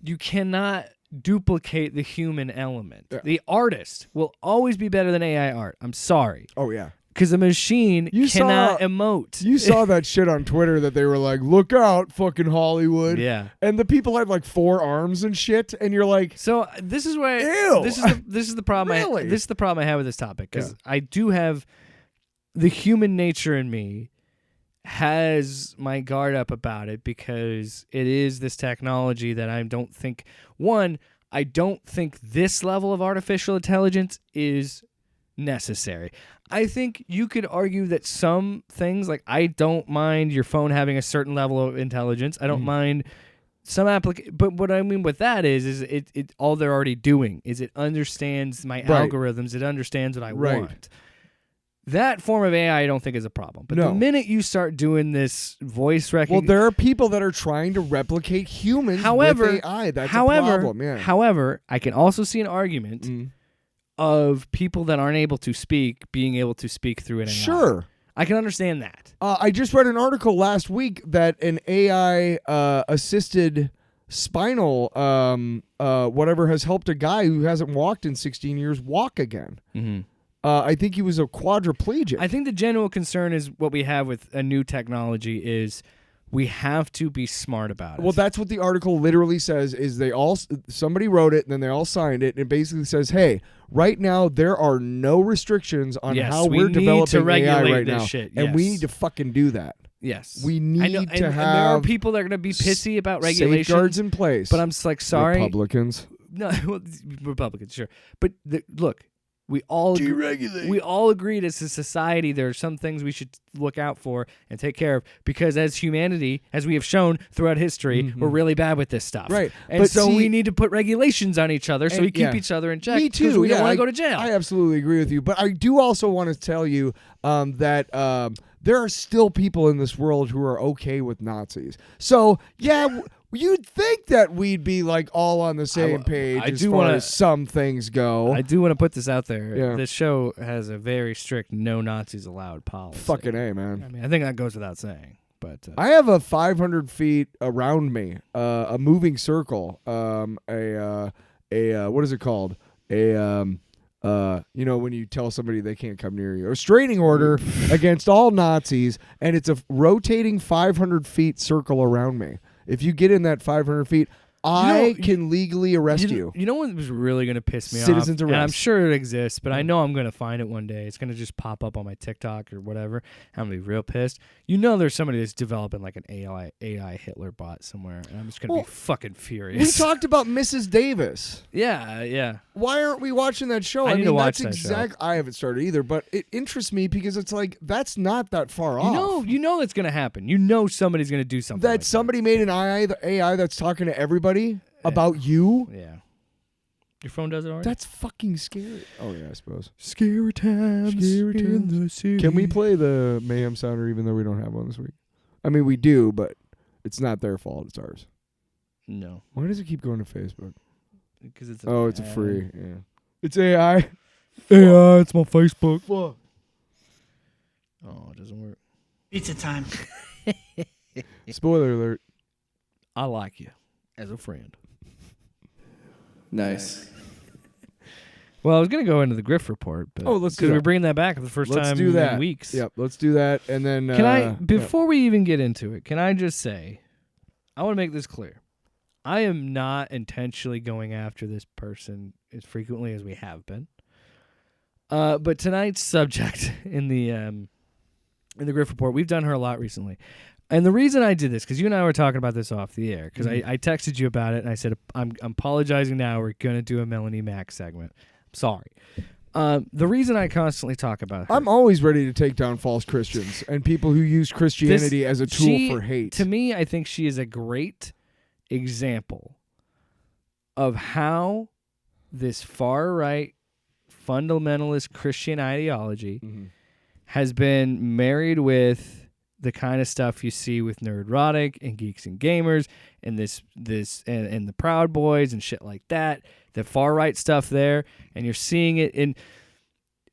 you cannot duplicate the human element. Yeah. The artist will always be better than AI art. I'm sorry. Oh yeah. Because a machine cannot emote. You saw that shit on Twitter that they were like, "Look out, fucking Hollywood!" Yeah. And the people had like 4 arms and shit, and you're like, So this is where Ew. this is the problem. Really? This is the problem I have with this topic because I do have the human nature in me has my guard up about it because it is this technology that I don't think this level of artificial intelligence is necessary. I think you could argue that some things, like I don't mind your phone having a certain level of intelligence. I don't mind some but what I mean with that is it all they're already doing is it understands my algorithms. It understands what I want. That form of AI I don't think is a problem. But the minute you start doing this voice recognition... Well, there are people that are trying to replicate humans with AI. That's a problem, yeah. However, I can also see an argument of people that aren't able to speak being able to speak through an AI. Sure. I can understand that. I just read an article last week that an AI assisted spinal whatever has helped a guy who hasn't walked in 16 years walk again. Mm-hmm. I think he was a quadriplegic. I think the general concern is what we have with a new technology is we have to be smart about it. Well, that's what the article literally says is somebody wrote it and then they all signed it and it basically says, hey, right now there are no restrictions on how we're developing AI right now. Shit. And we need to fucking do that. Yes. We need to have and there are people that are going to be pissy about regulations. Safeguards in place. But I'm just like, sorry. Republicans. No, Republicans, sure. But look, we all agreed as a society there are some things we should look out for and take care of because as humanity, as we have shown throughout history, we're really bad with this stuff. Right. And but so we need to put regulations on each other so we keep each other in check. Me too. Because we don't want to go to jail. I absolutely agree with you. But I do also want to tell you that there are still people in this world who are okay with Nazis. So, yeah, you'd think that we'd be like all on the same page as far as some things go. I do want to put this out there. Yeah. This show has a very strict no Nazis allowed policy. Fucking A, man. I mean, I think that goes without saying. But I have a 500 feet around me, a moving circle, what is it called? When you tell somebody they can't come near you, a restraining order against all Nazis, and it's a rotating 500 feet circle around me. If you get in that 500 feet, I can legally arrest you. You know what was really going to piss me Citizens off? arrest. And I'm sure it exists, but I know I'm going to find it one day. It's going to just pop up on my TikTok or whatever. I'm going to be real pissed. You know there's somebody that's developing like an AI Hitler bot somewhere, and I'm just going to be fucking furious. We talked about Mrs. Davis. Yeah. Why aren't we watching that show? I need to watch that's that show. I haven't started either, but it interests me because it's like that's not that far off. You know it's going to happen. You know somebody's going to do something. That somebody made an AI that's talking to everybody about you. Yeah. Your phone does it already? That's fucking scary. Oh yeah, I suppose. Scary times in the city. Can we play the Mayhem Sounder even though we don't have one this week? I mean, we do, but it's not their fault. It's ours. No. Why does it keep going to Facebook? Because it's it's a free. Yeah. It's AI. AI. It's my Facebook. Fuck. Oh, it doesn't work. Pizza time. Spoiler alert. I like you as a friend. Nice. Well, I was going to go into the Griff report, but let's do because that. we're bringing that back for the 1st time do that. in weeks. Yep, let's do that, and then Can I, before we even get into it, can I just say, I want to make this clear. I am not intentionally going after this person as frequently as we have been. But tonight's subject in the Griff report, we've done her a lot recently. And the reason I did this, because you and I were talking about this off the air, because I texted you about it, and I said, I'm apologizing now. We're going to do a Melanie Mack segment. I'm sorry. The reason I constantly talk about her... I'm always ready to take down false Christians and people who use Christianity as a tool for hate. To me, I think she is a great example of how this far-right fundamentalist Christian ideology has been married with the kind of stuff you see with Nerdrotic and Geeks and Gamers and and the Proud Boys and shit like that, the far-right stuff there, and you're seeing it in...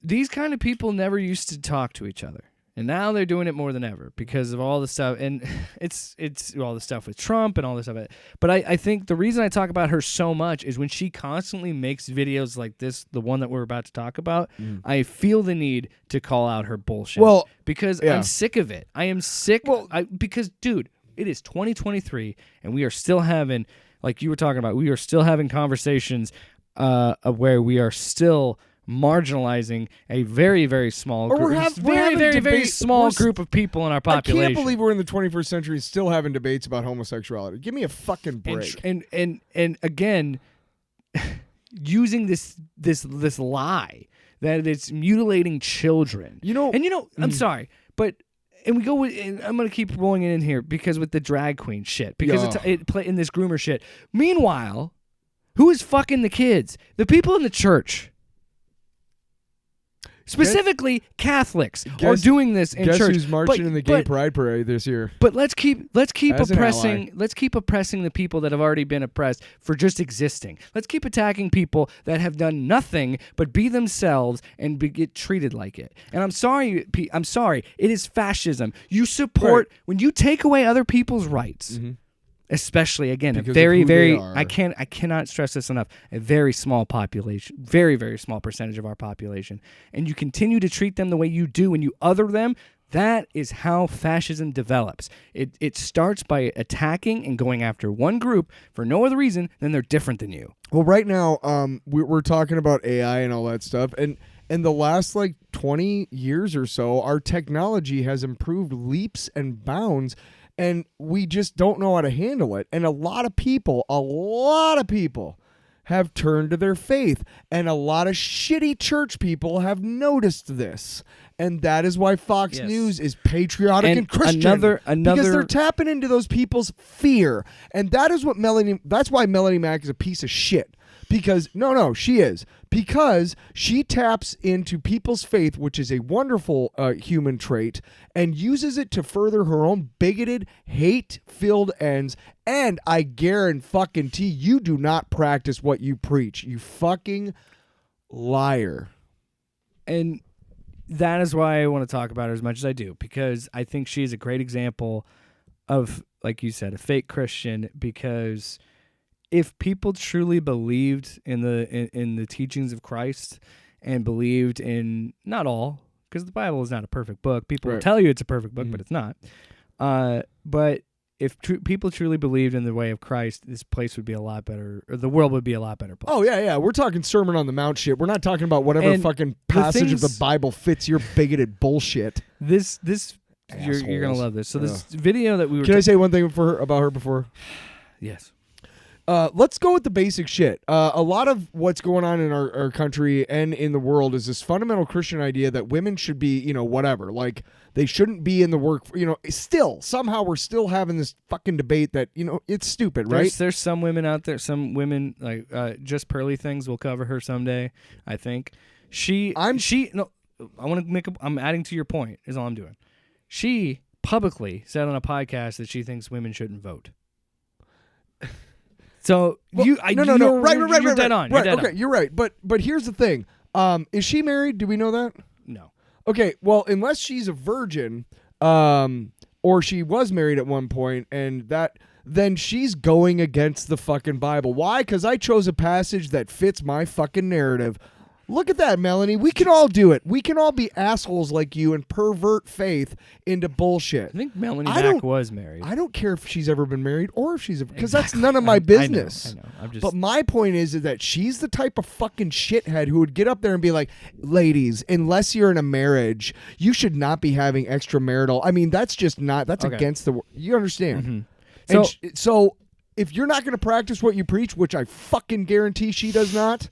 These kind of people never used to talk to each other. And now they're doing it more than ever because of all the stuff, and it's all the stuff with Trump and all this stuff. But I think the reason I talk about her so much is when she constantly makes videos like this, the one that we're about to talk about, I feel the need to call out her bullshit. Well, because yeah. I'm sick of it. I am sick. Because, dude, it is 2023, and we are still having, like you were talking about, we are still having conversations of where we are still marginalizing a very, very small group, very small group of people in our population. I can't believe we're in the 21st century still having debates about homosexuality. Give me a fucking break. And again, using this lie that it's mutilating children. I'm sorry, but. And we go with, and I'm going to keep rolling it in here because with the drag queen shit, because it play in this groomer shit. Meanwhile, who is fucking the kids? The people in the church. Specifically, Catholics are doing this in church. Guess who's marching in the gay pride parade this year? But let's keep As oppressing the people that have already been oppressed for just existing. Let's keep attacking people that have done nothing but be themselves and get treated like it. And I'm sorry, it is fascism. You support when you take away other people's rights. Especially again, because a very I cannot stress this enough. A very small population, very, very small percentage of our population, and you continue to treat them the way you do and you other them. That is how fascism develops. It starts by attacking and going after one group for no other reason than they're different than you. Well, right now, we're talking about AI and all that stuff, and in the last 20 years or so, our technology has improved leaps and bounds. And we just don't know how to handle it. And a lot of people have turned to their faith. And a lot of shitty church people have noticed this. And that is why Fox News is patriotic and Christian. Because they're tapping into those people's fear. And that is what that's why Melanie Mack is a piece of shit. Because, she is. Because she taps into people's faith, which is a wonderful human trait, and uses it to further her own bigoted, hate-filled ends. And I guarantee you do not practice what you preach. You fucking liar. And that is why I want to talk about her as much as I do, because I think she is a great example of, like you said, a fake Christian, because if people truly believed in the teachings of Christ and believed in, not all, because the Bible is not a perfect book. People will tell you it's a perfect book, but it's not. But if people truly believed in the way of Christ, this place would be a lot better, or the world would be a lot better place. Oh, yeah. We're talking Sermon on the Mount shit. We're not talking about whatever fucking passage of the Bible fits your bigoted bullshit. This you're going to love this. So this video that we were... Can I say one thing about her before? Yes. Let's go with the basic shit. A lot of what's going on in our country and in the world is this fundamental Christian idea that women should be, whatever. Like, they shouldn't be in the work, still, somehow we're still having this fucking debate that, it's stupid, right? There's some women out there, some women, like, Just Pearly Things, will cover her someday, I think. I'm adding to your point, is all I'm doing. She publicly said on a podcast that she thinks women shouldn't vote. So you're dead on. You're right. But here's the thing. Is she married? Do we know that? No. Okay. Well, unless she's a virgin, or she was married at one point, and then she's going against the fucking Bible. Why? Because I chose a passage that fits my fucking narrative. Look at that, Melanie. We can all do it. We can all be assholes like you and pervert faith into bullshit. I think Melanie Mack was married. I don't care if she's ever been married or if she's... Because that's none of my business. I know. But my point is that she's the type of fucking shithead who would get up there and be like, ladies, unless you're in a marriage, you should not be having extramarital... I mean, that's just not... That's against the... You understand? Mm-hmm. So if you're not going to practice what you preach, which I fucking guarantee she does not...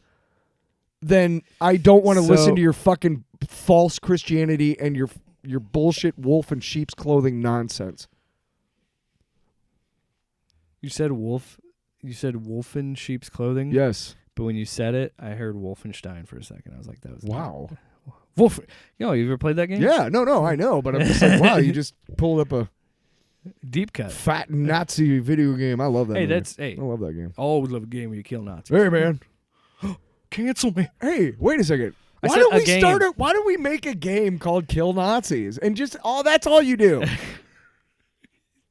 then I don't want to listen to your fucking false Christianity and your bullshit wolf in sheep's clothing nonsense. You said wolf in sheep's clothing? Yes. But when you said it, I heard Wolfenstein for a second. I was like, that was... Wow. Wolf. You ever played that game? Yeah, no, I know. But I'm just like, wow, you just pulled up a... deep cut. Fat Nazi video game. I love that movie. I love that game. I always love a game where you kill Nazis. Hey, man. Cancel me. Hey, wait a second. Why don't we make a game called Kill Nazis and just that's all you do.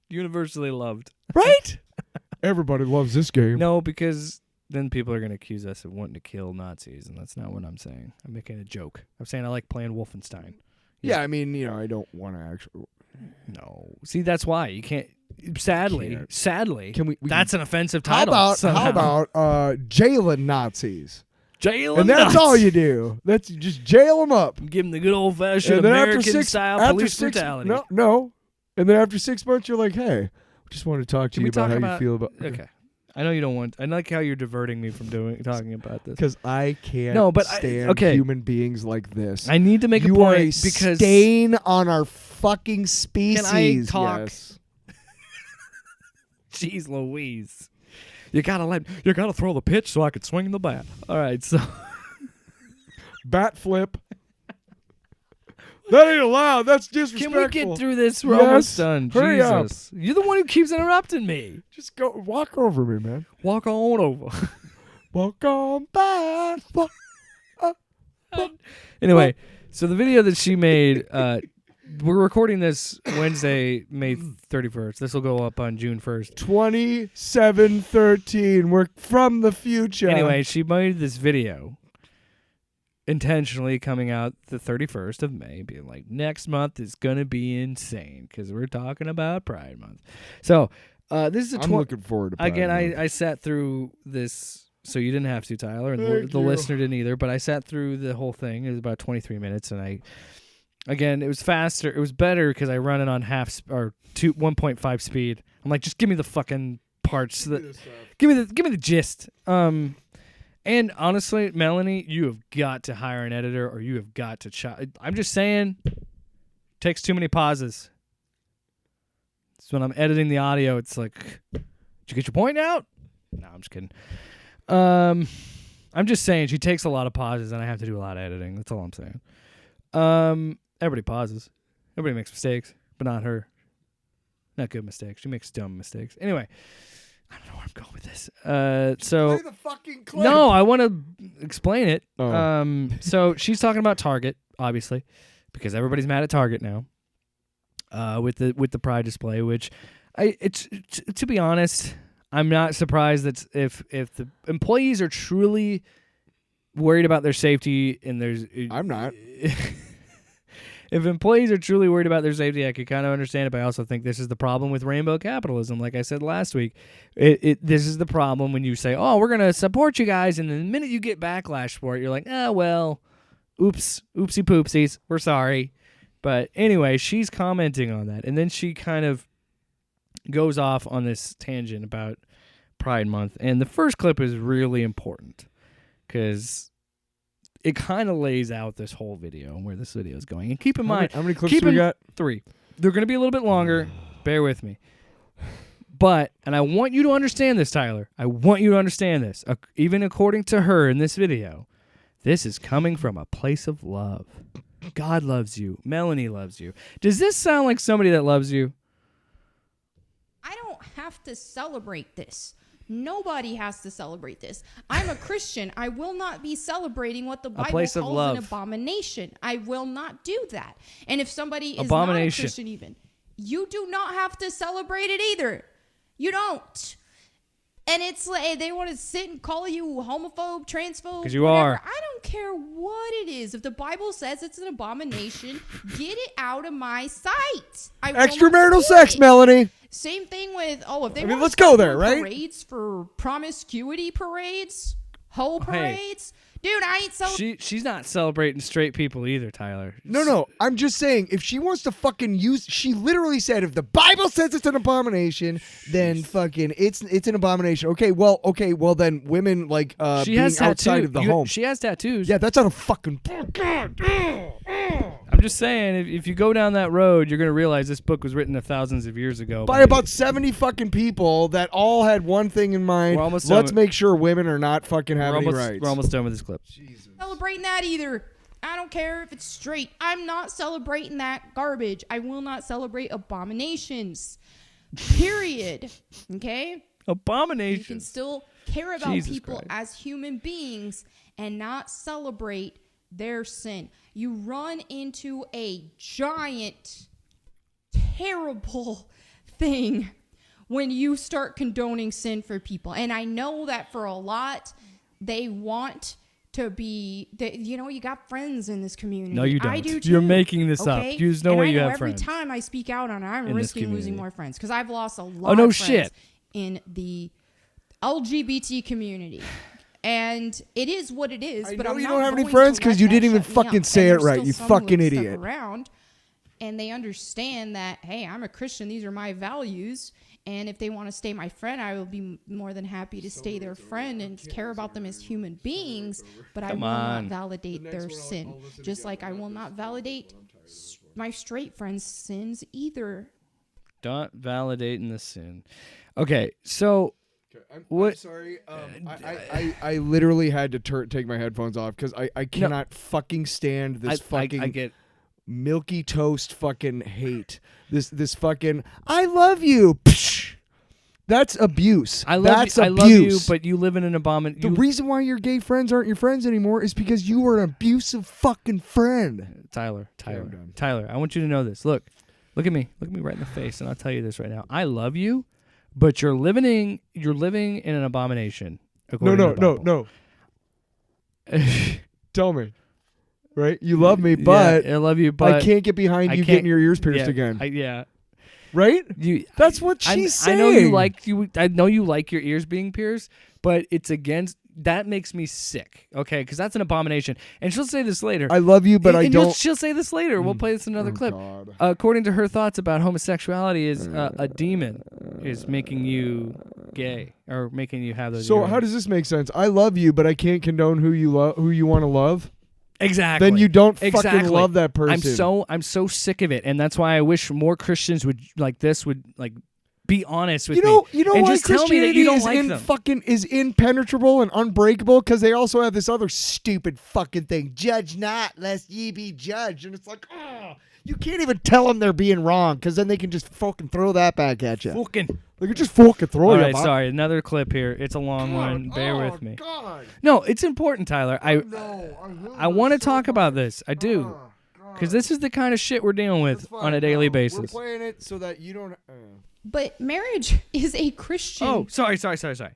Universally loved. Right? Everybody loves this game. No, because then people are going to accuse us of wanting to kill Nazis, and that's not what I'm saying. I'm making a joke. I'm saying I like playing Wolfenstein. Yeah, I mean, I don't want to actually. No. See, that's why. You can't. Sadly, can we that's an offensive title. How about jailing Nazis? Jail and that's all you do. That's just jail them up. Give them the good old fashioned American style police brutality. No. And then after 6 months, you're like, hey, just wanted to talk to you about how you feel about. Okay. I know you don't want. I like how you're diverting me from talking about this. Because I can't stand human beings like this. I need to make a point. You are a because stain on our fucking species. Can I talk? Yes. Jeez Louise. You gotta throw the pitch so I could swing the bat. All right, so bat flip. That ain't allowed. That's disrespectful. Can we get through this? We're almost done. Hurry Jesus. up. You're the one who keeps interrupting me. Just walk over me, man. Walk on over. Walk on by. Anyway, so the video that she made, we're recording this Wednesday, May 31st. This will go up on June 1st. 2713. We're from the future. Anyway, she made this video intentionally coming out the 31st of May, being like, next month is going to be insane because we're talking about Pride Month. So this is I'm looking forward to Pride Month. I sat through this, so you didn't have to, Tyler, and the listener didn't either, but I sat through the whole thing. It was about 23 minutes, and it was faster. It was better because I run it on 1.5 speed. I'm like, just give me the fucking parts. Give me the gist. And honestly, Melanie, you have got to hire an editor, or you have got to chop. I'm just saying, takes too many pauses. So when I'm editing the audio, it's like, did you get your point out? No, I'm just kidding. I'm just saying she takes a lot of pauses, and I have to do a lot of editing. That's all I'm saying. Everybody pauses. Everybody makes mistakes, but not her. Not good mistakes. She makes dumb mistakes. Anyway, I don't know where I'm going with this. Play the fucking clip. No, I want to explain it. Oh. So she's talking about Target, obviously, because everybody's mad at Target now. With the Pride display, which to be honest, I'm not surprised that if the employees are truly worried about their safety, and I'm not. If employees are truly worried about their safety, I could kind of understand it, but I also think this is the problem with rainbow capitalism. Like I said last week, this is the problem when you say, oh, we're going to support you guys, and the minute you get backlash for it, you're like, oh, well, oopsie poopsies, we're sorry. But anyway, she's commenting on that, and then she kind of goes off on this tangent about Pride Month, and the first clip is really important because it kind of lays out this whole video and where this video is going. And keep in mind, how many clips do we got? 3. They're going to be a little bit longer. Bear with me. But, and I want you to understand this, Tyler. I want you to understand this. Even according to her in this video, this is coming from a place of love. God loves you. Melanie loves you. Does this sound like somebody that loves you? I don't have to celebrate this. Nobody has to celebrate this. I'm a Christian. I will not be celebrating what the Bible calls an abomination. I will not do that. And if somebody is not a Christian even, you do not have to celebrate it either. You don't. And it's like they want to sit and call you homophobe, transphobe, because you whatever. are. I don't care what it is. If the Bible says it's an abomination, get it out of my sight. Extramarital sex, Melanie. Same thing with if they let's go there, right? Parades for promiscuity parades, whole parades. Dude, I ain't celebrating. She's not celebrating straight people either, Tyler. No. I'm just saying, if she wants to fucking she literally said, if the Bible says it's an abomination, then fucking it's an abomination. Okay, well, then women like she being has outside of the home. She has tattoos. Yeah, that's not a fucking. I'm just saying, if you go down that road, you're going to realize this book was written thousands of years ago. By about 70 fucking people that all had one thing in mind. Let's make sure women are not fucking having any rights. We're almost done with this clip. Jesus. Celebrating that either. I don't care if it's straight. I'm not celebrating that garbage. I will not celebrate abominations. Period. Okay? Abominations. You can still care about Jesus people Christ. as human beings and not celebrate their sin. You run into a giant, terrible thing when you start condoning sin for people. And I know that for a lot, they want to be, you got friends in this community. No, you don't. I do too. You're making this up. There's no way you have friends. Every time I speak out on it, I'm risking losing more friends because I've lost a lot of friends shit. in the LGBT community. And it is what it is. But you don't have any friends because you didn't even fucking say it right. You fucking idiot. Around, and they understand that, hey, I'm a Christian. These are my values. And if they want to stay my friend, I will be more than happy to stay their friend and care about them as human beings. But I will not validate their sin. Just like I will not validate my straight friends' sins either. Not validating the sin. Okay, so... I'm sorry. I literally had to take my headphones off because I cannot fucking stand this fucking... I get... milky toast fucking hate. This fucking I love you. Psh! That's abuse. I love you, but you live in an abomination. The reason why your gay friends aren't your friends anymore is because you were an abusive fucking friend. Tyler, I want you to know this. Look at me right in the face, and I'll tell you this right now. I love you, but you're living in an abomination. No. Tell me. Right? You love me, but I love you, but I can't get behind you getting your ears pierced again. Right? That's what she's saying. I know you like your ears being pierced, but it's against. That makes me sick. Okay, because that's an abomination. And she'll say this later. I love you, but I don't. She'll say this later. We'll play this in another clip. God. According to her thoughts about homosexuality, is a demon is making you gay or making you have those. So earrings. how does this make sense? I love you, but I can't condone who you want to love. Exactly. Then you don't fucking love that person. I'm so sick of it, and that's why I wish more Christians would be honest with me. You know and why just tell me that you don't like them. Is impenetrable and unbreakable because they also have this other stupid fucking thing. Judge not, lest ye be judged, and it's like, you can't even tell them they're being wrong because then they can just fucking throw that back at you. They could just fucking throw All you. right, sorry, another clip here. It's a long one. Bear with me. God. No, it's important, Tyler. I want to talk about this. I do. Because this is the kind of shit we're dealing with on a daily basis. We're playing it so that you don't... But marriage is a Christian... Oh, sorry. Sorry.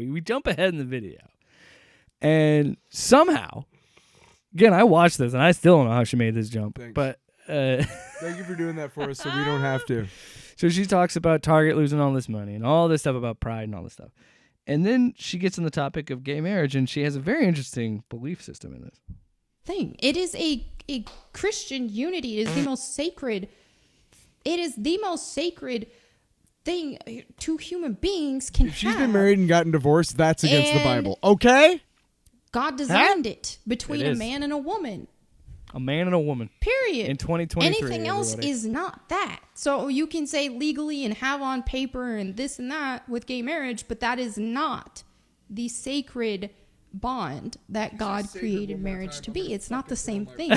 We jump ahead in the video. And somehow... Again, I watched this, and I still don't know how she made this jump. Thanks. But thank you for doing that for us so we don't have to. So she talks about Target losing all this money and all this stuff about pride and all this stuff. And then she gets on the topic of gay marriage, and she has a very interesting belief system in this. It is a Christian unity. It is the most sacred. It is the most sacred thing two human beings can have. If she's been married and gotten divorced, that's against the Bible. Okay? God designed it between a man and a woman. A man and a woman. Period. In 2023. Anything else is not that. So you can say legally and have on paper and this and that with gay marriage, but that is not the sacred bond that God created marriage to be. It's not the same thing.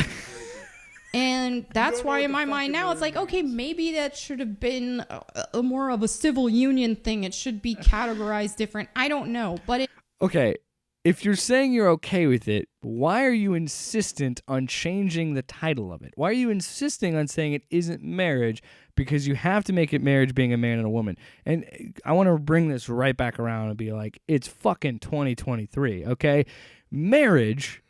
And that's why in my mind now it's like, okay, maybe that should have been a more of a civil union thing. It should be categorized different. I don't know, but okay. If you're saying you're okay with it, why are you insistent on changing the title of it? Why are you insisting on saying it isn't marriage? Because you have to make it marriage being a man and a woman. And I want to bring this right back around and be like, it's fucking 2023, okay? Marriage,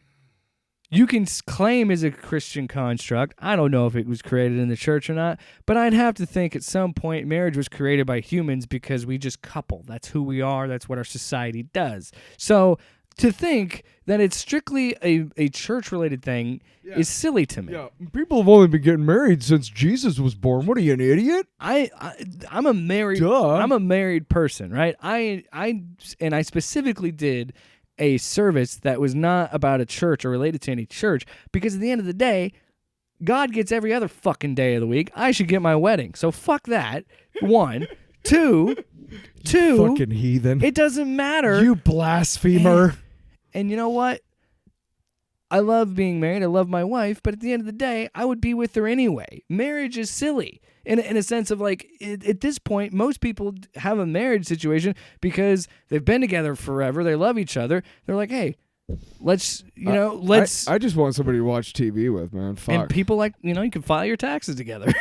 you can claim is a Christian construct. I don't know if it was created in the church or not, but I'd have to think at some point marriage was created by humans because we just couple. That's who we are. That's what our society does. So... to think that it's strictly a church-related thing is silly to me. Yeah, people have only been getting married since Jesus was born. What are you, an idiot? I'm a married. Duh. I'm a married person, right? I specifically did a service that was not about a church or related to any church because at the end of the day, God gets every other fucking day of the week. I should get my wedding. So fuck that. One, two. Fucking heathen. It doesn't matter. You blasphemer. And you know what? I love being married. I love my wife. But at the end of the day, I would be with her anyway. Marriage is silly. In a sense of like, at this point, most people have a marriage situation because they've been together forever. They love each other. They're like, hey, let's let's. I just want somebody to watch TV with, man. Fuck. And people like you can file your taxes together.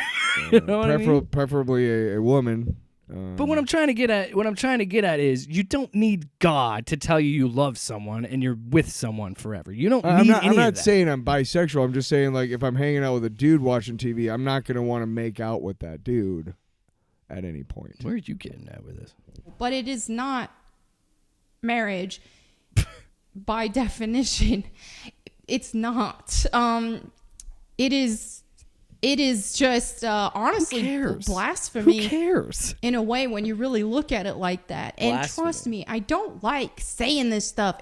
You know what I mean? Preferably a woman. But what I'm trying to get at is you don't need God to tell you love someone and you're with someone forever. You don't need any I'm not of that. saying I'm bisexual. I'm just saying, like, if I'm hanging out with a dude watching TV, I'm not going to want to make out with that dude at any point. Where are you getting at with this? But it is not marriage by definition. It's not. It is just honestly blasphemy. Who cares? In a way, when you really look at it like that. And trust me, I don't like saying this stuff.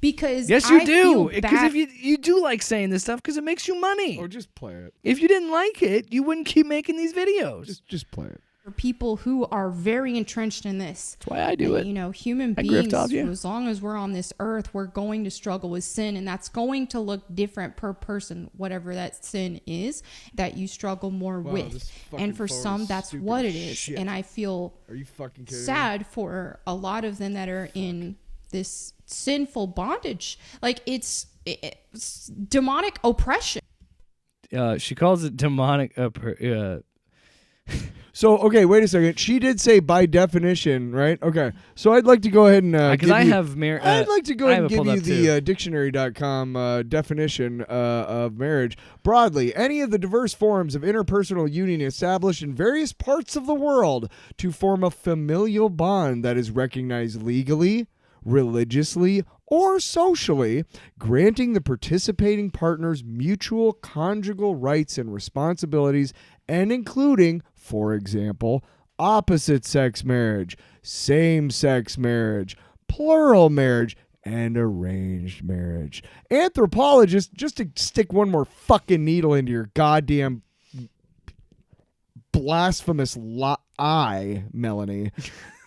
Because yes, you do. Because if you do like saying this stuff, because it makes you money. Or just play it. If you didn't like it, you wouldn't keep making these videos. Just play it. For people who are very entrenched in this. That's why I do it. Human beings, as long as we're on this earth, we're going to struggle with sin, and that's going to look different per person, whatever that sin is that you struggle more with. And for some, that's what it is. Shit. And I feel sad for a lot of them that are in this sinful bondage. Like it's demonic oppression. She calls it demonic So, okay, wait a second. She did say by definition, right? Okay. So I'd like to go ahead and because I'd like to go ahead and give you the dictionary.com definition of marriage. Broadly, any of the diverse forms of interpersonal union established in various parts of the world to form a familial bond that is recognized legally, religiously, or socially, granting the participating partners mutual conjugal rights and responsibilities, and including, for example, opposite-sex marriage, same-sex marriage, plural marriage, and arranged marriage. Anthropologists, just to stick one more fucking needle into your goddamn blasphemous eye, Melanie.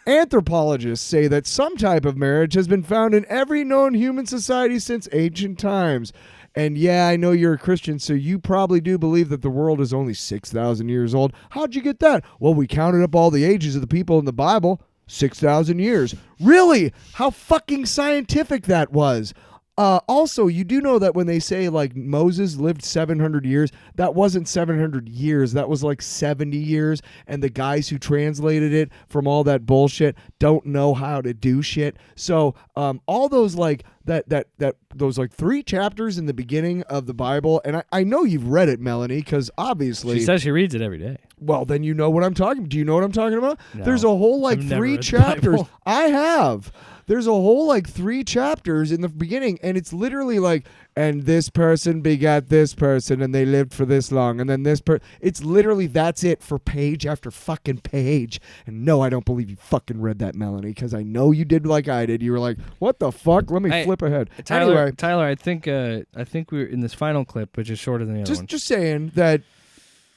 Anthropologists say that some type of marriage has been found in every known human society since ancient times. And yeah, I know you're a Christian, so you probably do believe that the world is only 6,000 years old. How'd you get that? Well, we counted up all the ages of the people in the Bible. 6,000 years. Really? How fucking scientific that was. Also, you do know that when they say like Moses lived 700 years, that wasn't 700 years. That was like 70 years. And the guys who translated it from all that bullshit don't know how to do shit. So all those like those like 3 chapters in the beginning of the Bible, and I know you've read it, Melanie, because obviously she says she reads it every day. Well, then you know what I'm talking. Do you know what I'm talking about? No, There's a whole like I've 3 chapters. I have. There's a whole like 3 chapters in the beginning, and it's literally like, and this person begat this person, and they lived for this long, and then this it's literally, that's it for page after fucking page. And no, I don't believe you fucking read that, Melanie, because I know you did like I did. You were like, what the fuck? Let me flip ahead. Tyler, I think we're in this final clip, which is shorter than the other one. Just saying that.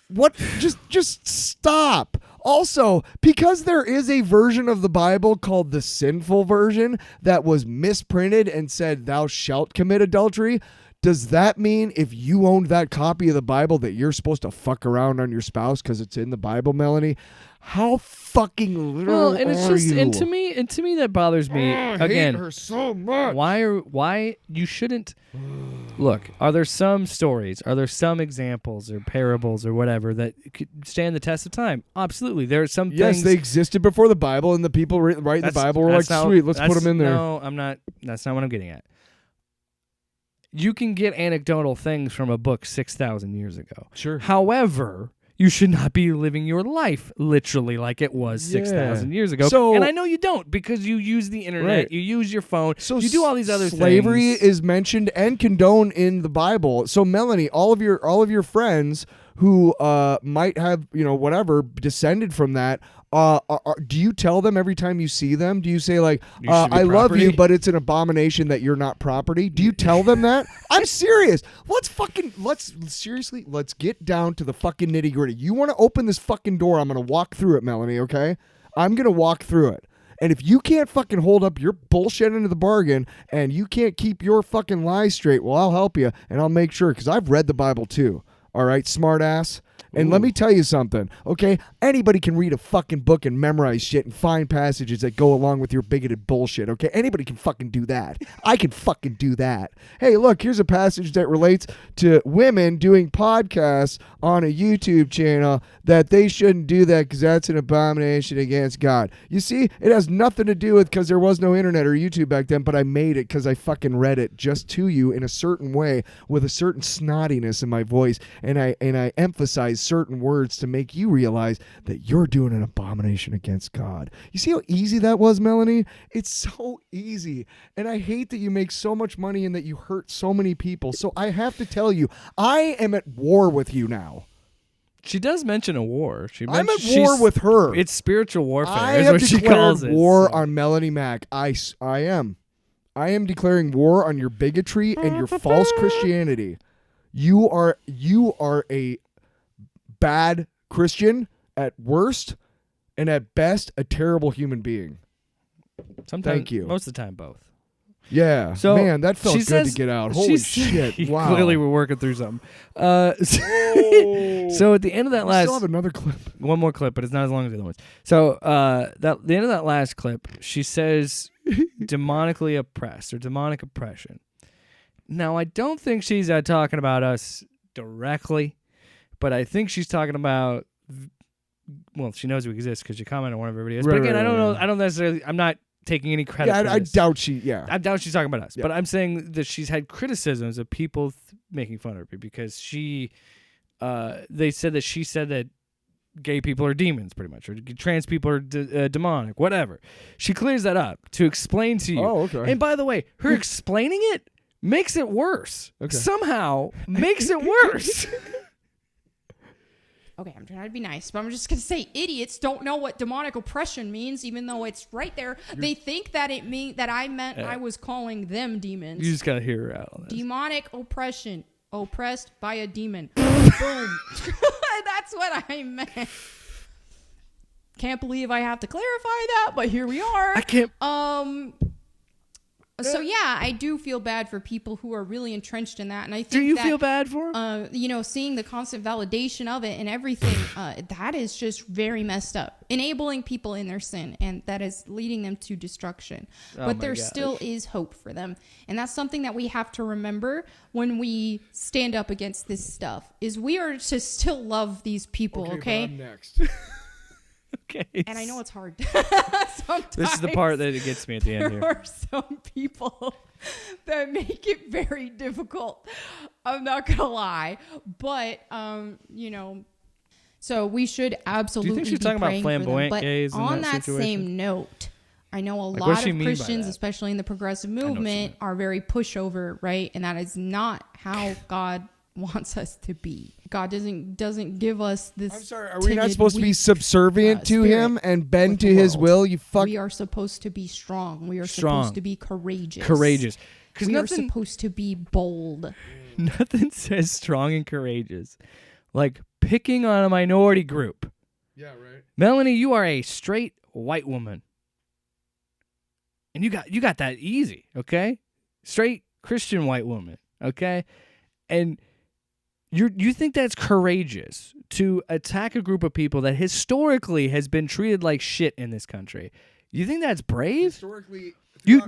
What? Just stop. Also, because there is a version of the Bible called the sinful version that was misprinted and said, thou shalt commit adultery, does that mean if you owned that copy of the Bible that you're supposed to fuck around on your spouse because it's in the Bible, Melanie? How fucking literal and it's are just, you? And to me that bothers me. I Again, hate her so much. Why you shouldn't look? Are there some stories? Are there some examples or parables or whatever that could stand the test of time? Absolutely, there are some things. Yes, they existed before the Bible, and the people writing the Bible were like, "Sweet, let's put them in there." No, I'm not. That's not what I'm getting at. You can get anecdotal things from a book 6,000 years ago. Sure. However, you should not be living your life literally like it was 6,000 years ago. So, and I know you don't, because you use the internet, right. You use your phone, so you do all these other slavery things. is mentioned and condoned in the Bible. So Melanie, all of your friends who might have, whatever, descended from that, do you tell them every time you see them? Do you say like, I love you, but it's an abomination that you're not property? Do you tell them that? I'm serious. Let's get down to the fucking nitty gritty. You want to open this fucking door? I'm going to walk through it, Melanie, okay? I'm going to walk through it. And if you can't fucking hold up your bullshit into the bargain and you can't keep your fucking lies straight, well, I'll help you and I'll make sure, because I've read the Bible too. All right, smart ass. And let me tell you something, okay? Anybody can read a fucking book and memorize shit and find passages that go along with your bigoted bullshit, okay? Anybody can fucking do that. I can fucking do that. Hey, look, here's a passage that relates to women doing podcasts on a YouTube channel that they shouldn't do that because that's an abomination against God. You see, it has nothing to do with because there was no internet or YouTube back then, but I made it because I fucking read it just to you in a certain way with a certain snottiness in my voice, and I emphasize certain words to make you realize that you're doing an abomination against God. You see how easy that was, Melanie? It's so easy. And I hate that you make so much money and that you hurt so many people. So I have to tell you, I am at war with you now. She does mention a war. I'm at war with her. It's spiritual warfare. I is have what she calls declared it. war on Melanie Mack. I am. I am declaring war on your bigotry and your false Christianity. You are a bad Christian at worst, and at best a terrible human being. Sometimes, thank you. Most of the time, both. Yeah, so man, that felt good to get out. Holy shit! Wow, clearly we're working through something. So at the end of that we still have another clip. One more clip, but it's not as long as the other ones. So the end of that last clip, she says demonically oppressed or demonic oppression. Now, I don't think she's talking about us directly, but I think she's talking about. Well, she knows we exist because she commented on one of her videos. But again, I don't know. I don't necessarily. I'm not taking any credit. Yeah, for I this. doubt she. Yeah, I doubt she's talking about us. Yeah. But I'm saying that she's had criticisms of people making fun of her because she. They said that she said that gay people are demons, pretty much, or trans people are demonic, whatever. She clears that up to explain to you. Oh, okay. And by the way, her explaining it makes it worse. Okay. Somehow makes it worse. Okay, I'm trying to be nice, but I'm just going to say idiots don't know what demonic oppression means, even though it's right there. They think that it mean that I meant I was calling them demons. You just got to hear her out on this. Demonic oppression. Oppressed by a demon. Boom. That's what I meant. Can't believe I have to clarify that, but here we are. I can't. So yeah, I do feel bad for people who are really entrenched in that, and I think do you feel bad for them? Seeing the constant validation of it and everything, that is just very messed up. Enabling people in their sin, and that is leading them to destruction. But there still is hope for them, and that's something that we have to remember when we stand up against this stuff. Is we are to still love these people. Okay. But I'm next. Okay. And I know it's hard. Sometimes this is the part that it gets me at the end here. There are some people that make it very difficult. I'm not gonna lie, but so we should absolutely. Do you think she's be talking about praying flamboyant for them. But gays in on that situation? same note, I know a Like, lot what does she of mean by Christians, that? especially in the progressive movement, are very pushover, right? And that is not how God wants us to be. God doesn't give us this. I'm sorry. Are we not supposed to be subservient to him and bend to his will? You fuck. We are supposed to be strong. We are Strong. supposed to be courageous. Because We are supposed to be bold. Nothing says strong and courageous like picking on a minority group. Yeah, right. Melanie, you are a straight white woman, and you got that easy. Okay, straight Christian white woman. Okay, and. You think that's courageous to attack a group of people that historically has been treated like shit in this country? You think that's brave? Historically, You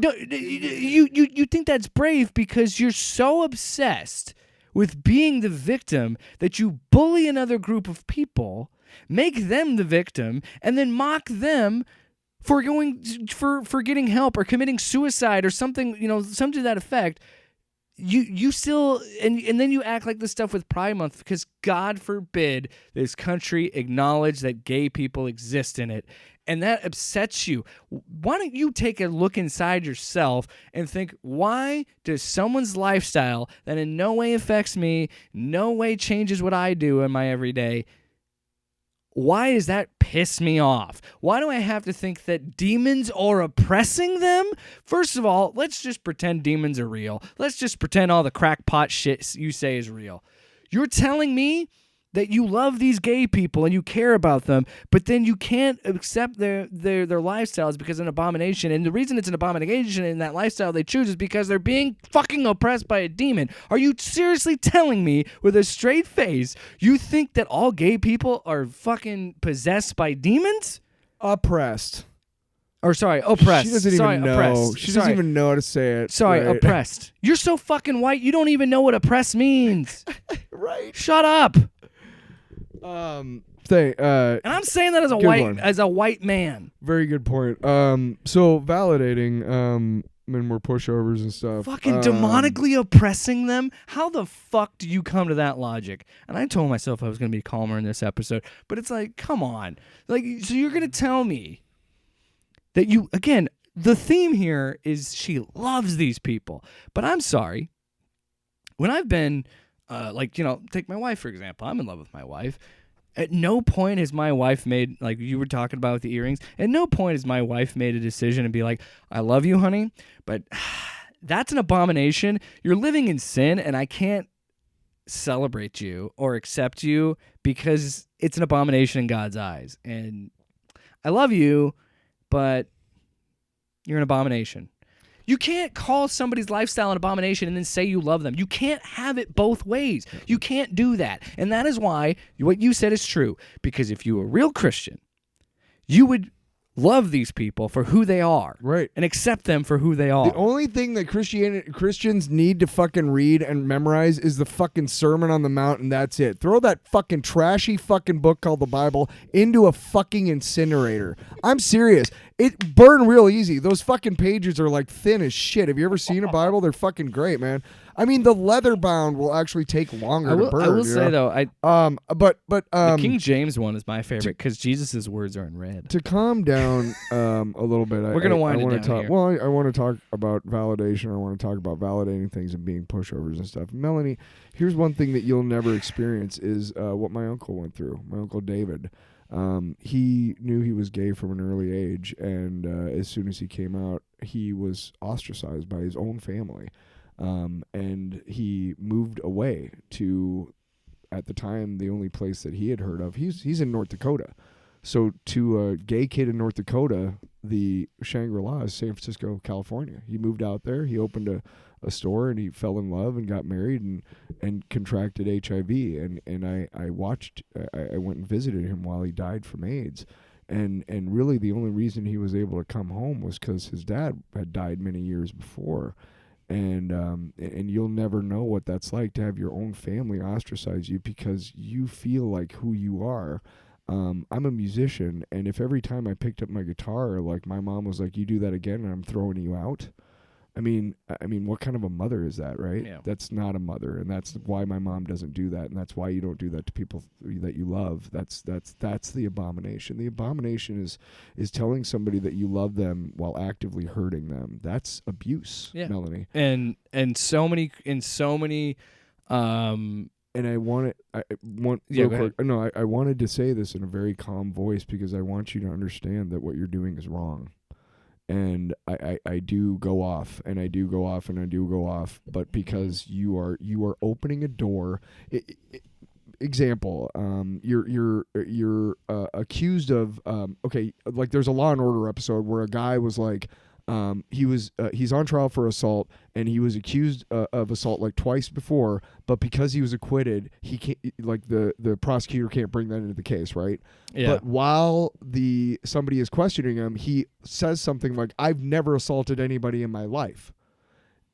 think that's brave because you're so obsessed with being the victim that you bully another group of people, make them the victim, and then mock them for getting help or committing suicide or something, something to that effect. You still and then you act like this stuff with Pride Month because God forbid this country acknowledge that gay people exist in it, and that upsets you. Why don't you take a look inside yourself and think, why does someone's lifestyle that in no way affects me, no way changes what I do in my everyday, why does that piss me off? Why do I have to think that demons are oppressing them? First of all, let's just pretend demons are real. Let's just pretend all the crackpot shit you say is real. You're telling me that you love these gay people and you care about them, but then you can't accept their lifestyles because it's an abomination. And the reason it's an abomination in that lifestyle they choose is because they're being fucking oppressed by a demon. Are you seriously telling me with a straight face you think that all gay people are fucking possessed by demons? Oppressed. Or sorry, oppressed. She doesn't even know. Oppressed. She doesn't even know how to say it. Sorry, right? oppressed. You're so fucking white, you don't even know what oppressed means. Right. Shut up. And I'm saying that as a white man. Very good point. So validating when we're pushovers and stuff. Fucking demonically oppressing them? How the fuck do you come to that logic? And I told myself I was going to be calmer in this episode, but it's like, come on. Like, so you're going to tell me that you, again, the theme here is she loves these people. But I'm sorry. When I've been, take my wife, for example. I'm in love with my wife. At no point has my wife made, like you were talking about with the earrings, at no point has my wife made a decision and be like, I love you, honey, but that's an abomination. You're living in sin, and I can't celebrate you or accept you because it's an abomination in God's eyes. And I love you, but you're an abomination. You can't call somebody's lifestyle an abomination and then say you love them. You can't have it both ways. You can't do that. And that is why what you said is true. Because if you were a real Christian, you would love these people for who they are. Right. And accept them for who they are. The only thing that Christians need to fucking read and memorize is the fucking Sermon on the Mount, and that's it. Throw that fucking trashy fucking book called the Bible into a fucking incinerator. I'm serious. It burned real easy. Those fucking pages are like thin as shit. Have you ever seen a Bible? They're fucking great, man. I mean, the leather bound will actually take longer to burn. I will say though, the King James one is my favorite because Jesus' words are in red. To calm down a little bit, we're gonna wind it down here. Well, I want to talk about validation. I want to talk about validating things and being pushovers and stuff. Melanie, here's one thing that you'll never experience is what my uncle went through. My uncle David. He knew he was gay from an early age, and as soon as he came out, he was ostracized by his own family. And he moved away to, at the time, the only place that he had heard of. He's in North Dakota. So to a gay kid in North Dakota, the Shangri-La is San Francisco, California. He moved out there. He opened a store, and he fell in love and got married and contracted HIV. And I watched, I went and visited him while he died from AIDS. And really the only reason he was able to come home was because his dad had died many years before. And you'll never know what that's like to have your own family ostracize you because you feel like who you are. I'm a musician, and if every time I picked up my guitar, like my mom was like, "You do that again, and I'm throwing you out." I mean, what kind of a mother is that, right? Yeah. That's not a mother, and that's why my mom doesn't do that, and that's why you don't do that to people that you love. That's the abomination. The abomination is telling somebody that you love them while actively hurting them. That's abuse, Melanie. And so many. And I wanted to say this in a very calm voice because I want you to understand that what you're doing is wrong. And I do go off, and I do go off, and I do go off, but because you are opening a door. Example, you're accused of like there's a Law and Order episode where a guy was like, he's on trial for assault, and he was accused of assault like twice before, but because he was acquitted, he can't, like the prosecutor can't bring that into the case, right? Yeah. But while somebody is questioning him, he says something like, "I've never assaulted anybody in my life."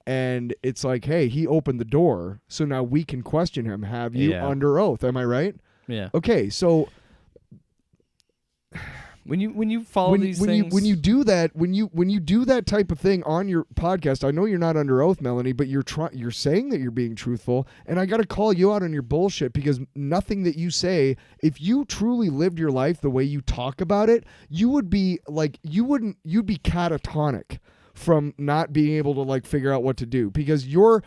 And it's like, hey, he opened the door, so now we can question him. Have you under oath? Am I right? Yeah. Okay, so when you follow these things, when you do that type of thing on your podcast, I know you're not under oath, Melanie, but you're saying that you're being truthful, and I got to call you out on your bullshit because nothing that you say, if you truly lived your life the way you talk about it, you would be like you'd be catatonic from not being able to like figure out what to do because your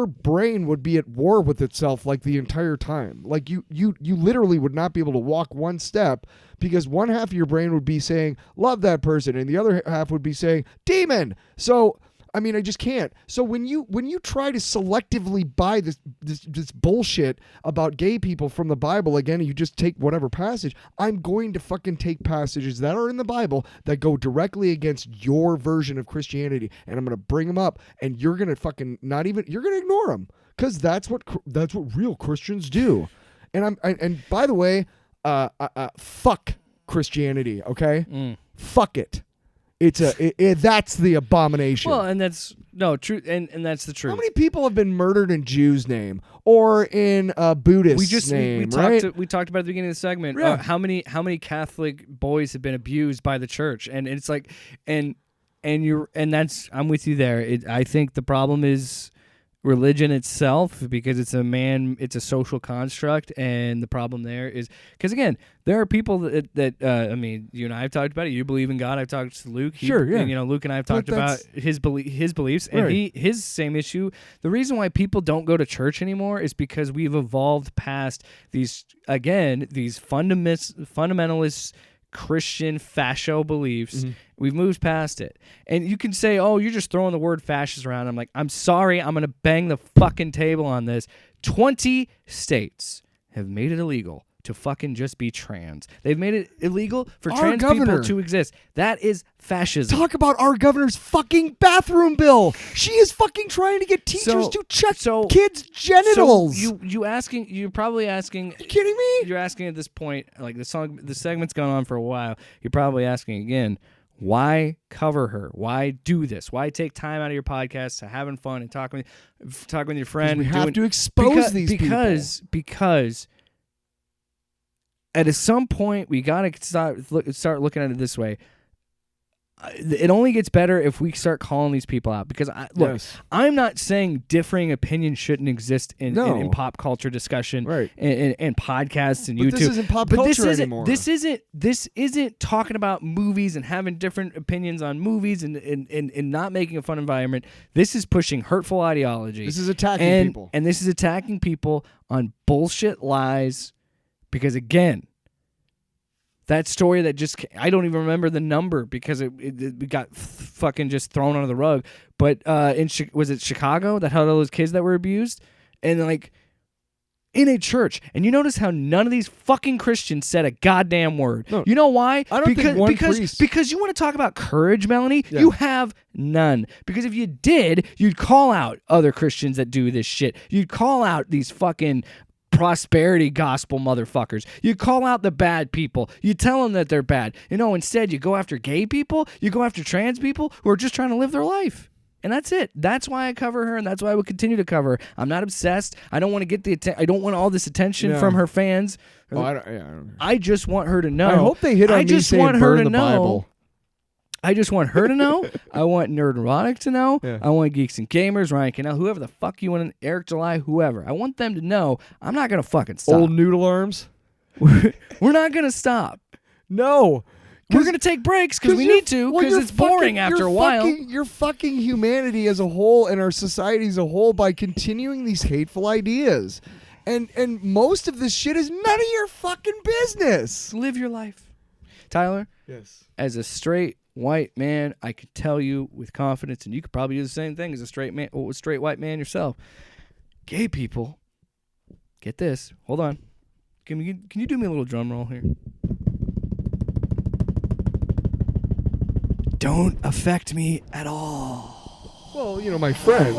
brain would be at war with itself like the entire time. Like you literally would not be able to walk one step because one half of your brain would be saying love that person and the other half would be saying demon. So I mean, I just can't. So when you try to selectively buy this bullshit about gay people from the Bible, again, you just take whatever passage. I'm going to fucking take passages that are in the Bible that go directly against your version of Christianity, and I'm going to bring them up, and you're going to fucking you're going to ignore them, because that's what real Christians do. And by the way, fuck Christianity, okay? Fuck it. That's the abomination. Well, and that's true, and that's the truth. How many people have been murdered in Jews' name or in Buddhist name? We talked about at the beginning of the segment. Yeah. How many Catholic boys have been abused by the church? And it's like, and that's, I'm with you there. I think the problem is religion itself, because it's a social construct, and the problem there is because, again, there are people that I mean, you and I have talked about it. You believe in God. I've talked to Luke. Sure, yeah. And, Luke and I have talked about his beliefs, and right. his same issue. The reason why people don't go to church anymore is because we've evolved past these fundamentalist Christian fascio beliefs. We've moved past it. And you can say, oh, you're just throwing the word fascist around. I'm like, I'm sorry, I'm going to bang the fucking table on this. 20 states have made it illegal to fucking just be trans. They've made it illegal for trans people to exist. That is fascism. Talk about our governor's fucking bathroom bill. She is fucking trying to get teachers to check kids' genitals. So you're probably asking. Are you kidding me? You're asking at this point, like the segment's gone on for a while. You're probably asking again, why cover her? Why do this? Why take time out of your podcast to having fun and talking with your friend? We have to expose these people. Because at some point, we got to start looking at it this way. It only gets better if we start calling these people out. Because, I'm not saying differing opinions shouldn't exist in pop culture discussion, right, and podcasts and but YouTube. This isn't pop culture anymore. This isn't talking about movies and having different opinions on movies and not making a fun environment. This is pushing hurtful ideology. This is attacking people. And this is attacking people on bullshit lies. Because, again, that story that I don't even remember the number because it got fucking just thrown under the rug. But was it Chicago that had all those kids that were abused? And, like, in a church. And you notice how none of these fucking Christians said a goddamn word. No, you know why? I don't think one priest. Because you want to talk about courage, Melanie? Yeah. You have none. Because if you did, you'd call out other Christians that do this shit. You'd call out these fucking prosperity gospel motherfuckers. You call out the bad people. You tell them that they're bad. Instead you go after gay people. You go after trans people who are just trying to live their life. And that's it. That's why I cover her, and that's why I will continue to cover her. I'm not obsessed. I don't want to get I don't want all this attention from her fans. I just want her to know. I hope they hit on me saying burn the Bible. I just want her to know. I want Nerd Erotic to know. Yeah. I want Geeks and Gamers, Ryan Cannell, whoever the fuck you want, Eric July, whoever. I want them to know I'm not going to fucking stop. Old noodle arms. We're not going to stop. No. We're going to take breaks because we need to, because it's boring after a while. You're fucking humanity as a whole and our society as a whole by continuing these hateful ideas. And most of this shit is none of your fucking business. Live your life. Tyler? Yes. As a straight white man, I could tell you with confidence, and you could probably do the same thing as a straight white man yourself. Gay people, get this. Hold on. Can you do me a little drum roll here? Don't affect me at all. Well, my friends.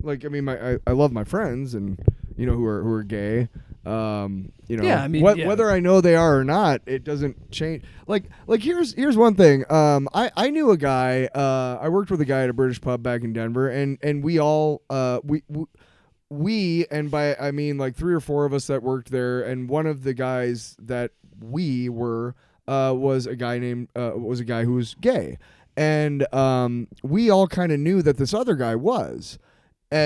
Like, I mean, I love my friends, and who are gay. Whether I know they are or not, it doesn't change. Like here's one thing. I knew a guy. I worked with a guy at a British pub back in Denver, and we all we and by I mean like 3 or 4 of us that worked there, and one of the guys that we were was a guy who was gay, and we all kind of knew that this other guy was.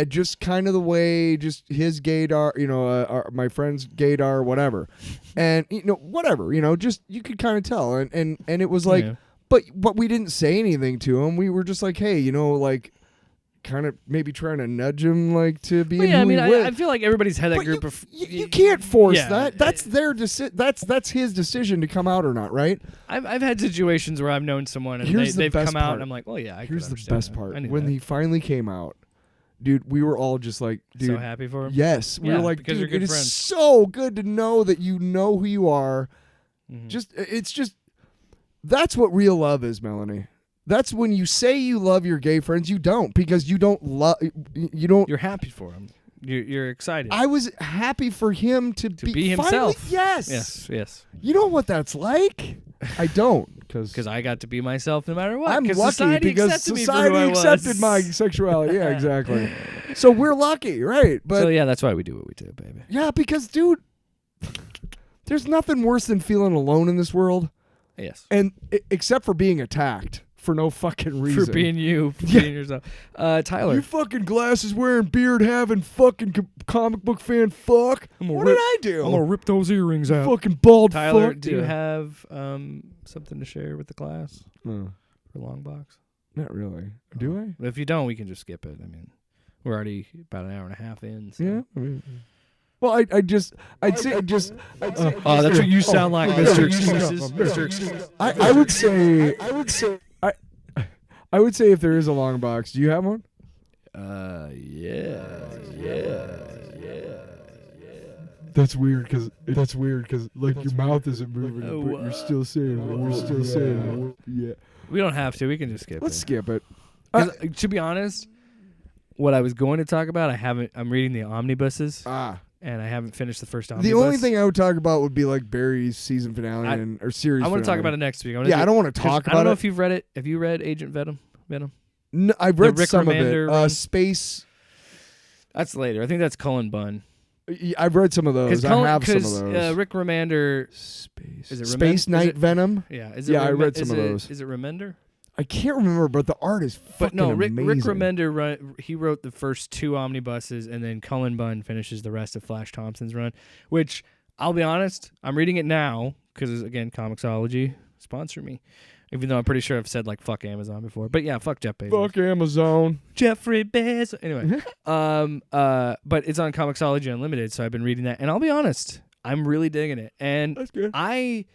Just kind of the way, just his gaydar, my friend's gaydar, whatever, and whatever, just you could kind of tell, and it was like, but we didn't say anything to him. We were just like, hey, kind of maybe trying to nudge him like to be. Well, yeah, I mean, I feel like everybody's had that but group of. You can't force Yeah. that. That's their that's his decision to come out or not, right? I've had situations where I've known someone and they've come out and I'm like, well, yeah, I Here's could the understand best that. part. I knew When that. he finally came out, dude, we were all just like, dude, so happy for him. yes. We Yeah, were like, because dude, you're it good is friends. so good to know that you know who you are. Mhm. It's just that's what real love is, Melanie. That's when you say you love your gay friends, you don't, because you don't love You're happy for him. You're excited. I was happy for him to be finally- himself. yes. Yes. You know what that's like? I don't, Because I got to be myself no matter what. I'm 'Cause lucky society because accepted me for society who I was. accepted my sexuality. Yeah, exactly. So we're lucky, right? But So yeah, that's why we do what we do, baby. yeah, because dude, there's nothing worse than feeling alone in this world, Yes. and except for being attacked for no fucking reason. For being you, for Yeah. being yourself. Tyler. You fucking glasses wearing, beard having, fucking comic book fan fuck. I'm gonna What rip- did I do? I'm gonna rip those earrings out. Fucking bald Tyler, fuck. do you Yeah. have something to share with the class No, for long box? not really. Do I? If you don't, we can just skip it. I mean, we're already about an hour and a half in. So. Yeah. I mean, well, I'd say. Oh, that's what you sound like, Mr. Excuses. Mr. Excuses. I would say if there is a long box, do you have one? Yeah. That's weird because like your mouth isn't moving, but you're still saying it. You're still saying it. Yeah. We don't have to. We can just skip Let's it. skip it. 'Cause, to be honest, what I was going to talk about, I'm reading the omnibuses, and I haven't finished the first omnibus. The only thing I would talk about would be like Barry's season finale or series. I want to talk about finale. it next week. I don't want to talk about it. I don't know if you've read it. Have you read Agent Venom? No, I've read Rick some Remender of it. run? Space. That's later. I think that's Cullen Bunn. I've read some of those. I have some of those. Rick Remender. Space. Is it Space Is Knight it- Venom? Yeah. I read some of those. Is it Remender? I can't remember, but the art is fucking But no, Rick amazing. Remender he wrote the first two omnibuses, and then Cullen Bunn finishes the rest of Flash Thompson's run. Which I'll be honest, I'm reading it now because again, Comixology sponsor me. Even though I'm pretty sure I've said like fuck Amazon before, but yeah, fuck Jeff Bezos. Fuck Amazon. Jeffrey Bezos. Anyway, but it's on Comixology Unlimited, so I've been reading that, and I'll be honest, I'm really digging it. And That's good. I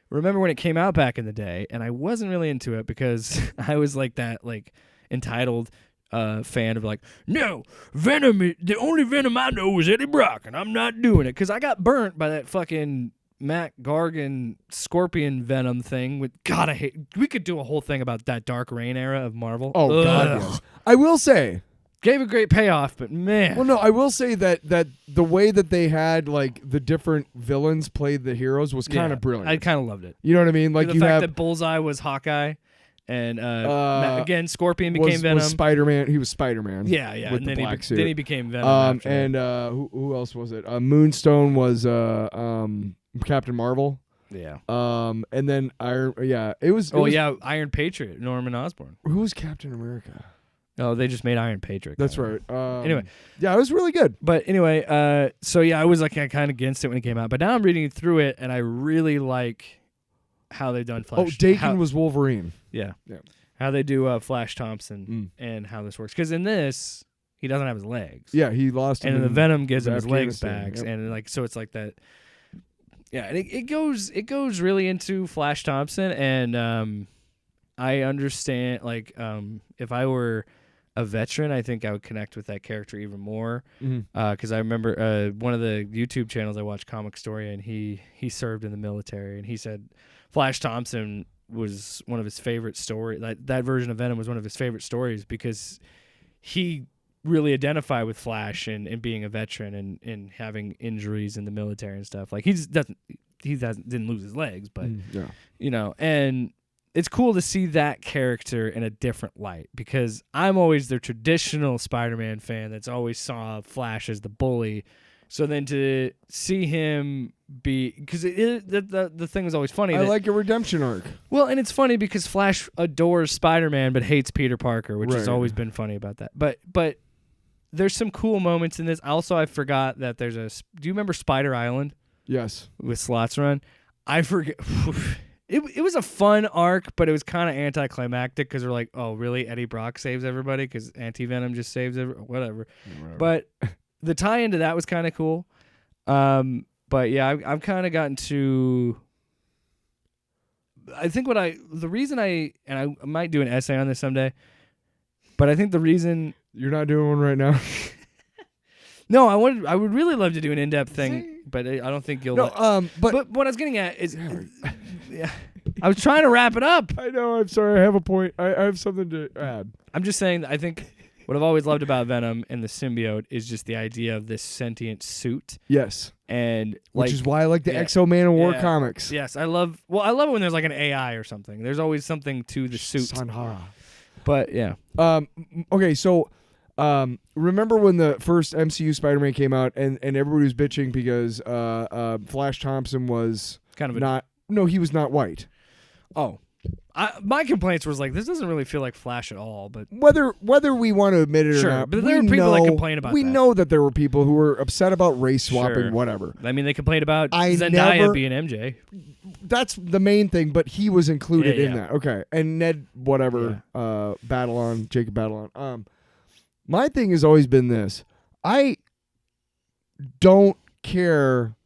remember when it came out back in the day, and I wasn't really into it because I was like that, like entitled fan of like, no, Venom. The only Venom I know is Eddie Brock, and I'm not doing it because I got burnt by that fucking Matt Gargan Scorpion Venom thing. With God, I hate. We could do a whole thing about that Dark Reign era of Marvel. Oh God, Ugh. yes. I will say. Gave a great payoff, but man. Well, no, I will say that the way that they had like the different villains played the heroes was kind of brilliant. I kind of loved it. You know what I mean? Like the you fact have that Bullseye was Hawkeye, and again Scorpion became Venom. Was Spider-Man. He was Spider-Man. Yeah, yeah. With And the then black suit. Then he became Venom. after that. And who else was it? Moonstone was Captain Marvel. Yeah. And then it was. Iron Patriot, Norman Osborn. Who was Captain America? Oh, they just made Iron Patriot. That's kinda. right. Anyway. Yeah, it was really good. But anyway, I was like kind of against it when it came out, but now I'm reading through it and I really like how they've done Flash. Dakin was Wolverine. Yeah. Yeah. How they do Flash Thompson and how this works. Because in this, he doesn't have his legs. Yeah, he lost him. And the Venom gives him his legs Afghanistan, back, yep. and like so, it's like that. Yeah, and it goes really into Flash Thompson, and I understand. Like, if I were a veteran, I think I would connect with that character even more. Because I remember one of the YouTube channels I watched, Comic Story, and he served in the military, and he said Flash Thompson was one of his favorite stories. That version of Venom was one of his favorite stories because he really identify with Flash and being a veteran and having injuries in the military and stuff. Like he didn't lose his legs, but you know, and it's cool to see that character in a different light because I'm always the traditional Spider-Man fan that's always saw Flash as the bully. So then to see him be, because the thing is always funny. I like a redemption arc. Well, and it's funny because Flash adores Spider-Man but hates Peter Parker, which has always been funny about that. But there's some cool moments in this. Also, I forgot that there's do you remember Spider Island? Yes. With Slots Run? I forget. It was a fun arc, but it was kind of anticlimactic because they're like, oh, really? Eddie Brock saves everybody because Anti-Venom just saves whatever. But the tie into that was kind of cool. But yeah, I've kind of gotten to. I think the reason I might do an essay on this someday, but I think the reason you're not doing one right now. No, I would really love to do an in-depth thing, but I don't think you'll. No, but what I was getting at is, yeah, I was trying to wrap it up. I know. I'm sorry. I have a point. I have something to add. I'm just saying that I think what I've always loved about Venom and the symbiote is just the idea of this sentient suit. Yes, and which is why I like the Exo Man of War comics. Yes, I love it when there's like an AI or something. There's always something to the suit. Sanhara. But yeah. Okay, so. Remember when the first MCU Spider-Man came out and everybody was bitching because Flash Thompson was kind of he was not white. Oh. My complaints was like, this doesn't really feel like Flash at all, but whether we want to admit it or not, but there were people that complain about we know that there were people who were upset about race swapping, whatever. I mean, they complained about Zendaya being MJ. That's the main thing, but he was included in that. Okay, and Ned Jacob Batalon. My thing has always been this. I don't care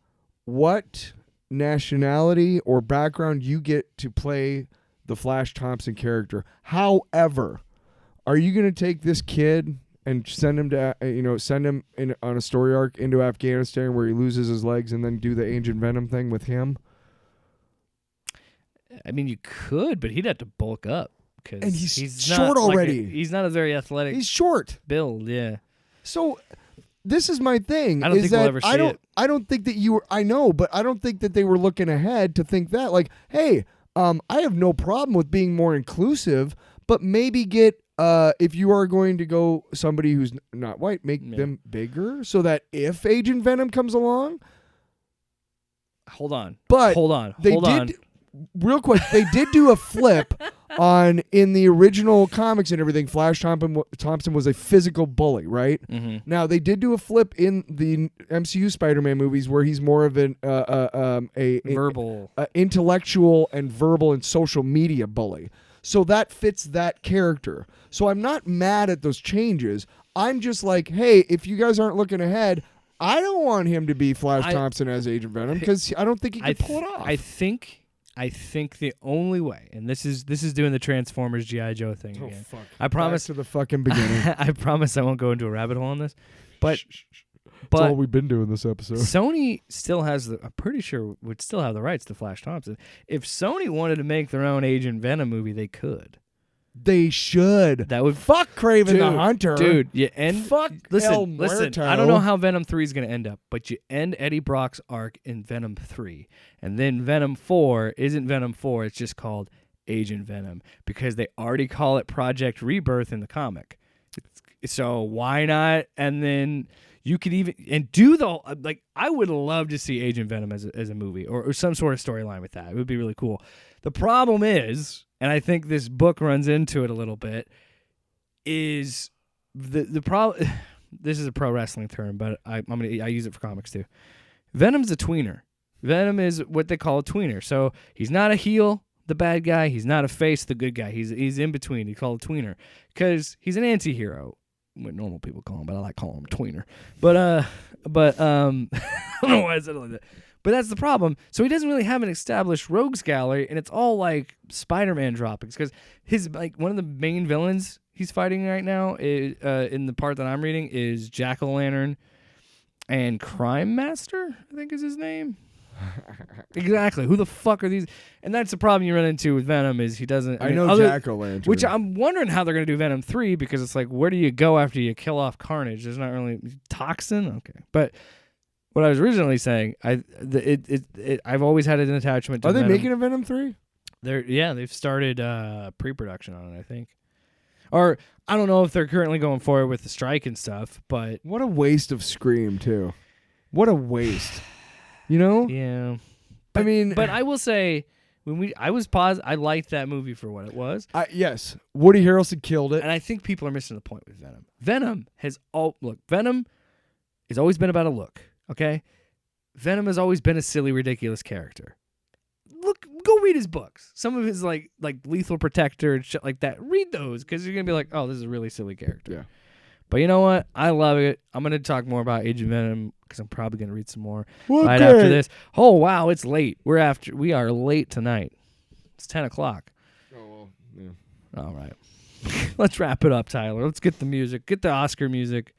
what nationality or background you get to play the Flash Thompson character. However, are you going to take this kid and send him to on a story arc into Afghanistan where he loses his legs and then do the Agent Venom thing with him? I mean, you could, but he'd have to bulk up. And he's short already. He's not a very athletic. He's short build, yeah. So this is my thing. I don't think we'll ever see it. I don't think that you were. I know, but I don't think that they were looking ahead to think that. Like, hey, I have no problem with being more inclusive, but maybe get if you are going to go somebody who's not white, make them bigger so that if Agent Venom comes along. Hold on. Real quick, they did do a flip in the original comics and everything. Flash Thompson was a physical bully, right? Mm-hmm. Now they did do a flip in the MCU Spider-Man movies where he's more of an verbal, intellectual and verbal and social media bully. So that fits that character. So I'm not mad at those changes. I'm just like, hey, if you guys aren't looking ahead, I don't want him to be Flash Thompson as Agent Venom because I don't think he can pull it off. I think the only way, and this is doing the Transformers G.I. Joe thing again. Fuck. I promise Back to the fucking beginning. I promise I won't go into a rabbit hole on this. But that's all we've been doing this episode. Sony still has I'm pretty sure would still have the rights to Flash Thompson. If Sony wanted to make their own Agent Venom movie, they could. They should. That would fuck Kraven the Hunter, dude. You end. Fuck. Listen. I don't know how Venom 3 is going to end up, but you end Eddie Brock's arc in Venom 3, and then Venom 4 isn't Venom 4. It's just called Agent Venom because they already call it Project Rebirth in the comic. So why not? And then you could even do the I would love to see Agent Venom as a movie or some sort of storyline with that. It would be really cool. The problem is, and I think this book runs into it a little bit, is the problem. This is a pro wrestling term, but I use it for comics too. Venom's a tweener. Venom is what they call a tweener. So he's not a heel, the bad guy. He's not a face, the good guy. He's in between. He's called a tweener because he's an anti-hero. What normal people call him, but I like calling him a tweener. But I don't know why I said it like that. But that's the problem. So he doesn't really have an established rogues gallery, and it's all like Spider-Man droppings because his one of the main villains he's fighting right now is, in the part that I'm reading is Jack-o'-lantern and Crime Master, I think is his name. Exactly. Who the fuck are these? And that's the problem you run into with Venom is he doesn't. I know Jack-o'-lantern. Which I'm wondering how they're going to do Venom 3 because it's like, where do you go after you kill off Carnage? There's not really toxin. Okay, but. What I was originally saying, I've always had an attachment to Venom. Are they making a Venom 3? They've started pre-production on it, I think. Or I don't know if they're currently going forward with the strike and stuff, but what a waste of Scream too. What a waste. You know? Yeah. But I will say I liked that movie for what it was. Yes. Woody Harrelson killed it. And I think people are missing the point with Venom. Venom has always been about a look. Okay, Venom has always been a silly, ridiculous character. Go read his books. Some of his like Lethal Protector and shit like that. Read those because you're gonna be like, oh, this is a really silly character. Yeah. But you know what? I love it. I'm gonna talk more about Age of Venom because I'm probably gonna read some more right after this. Oh wow, it's late. We are late tonight. It's 10 o'clock. Oh well, yeah. All right. Let's wrap it up, Tyler. Let's get the music. Get the Oscar music.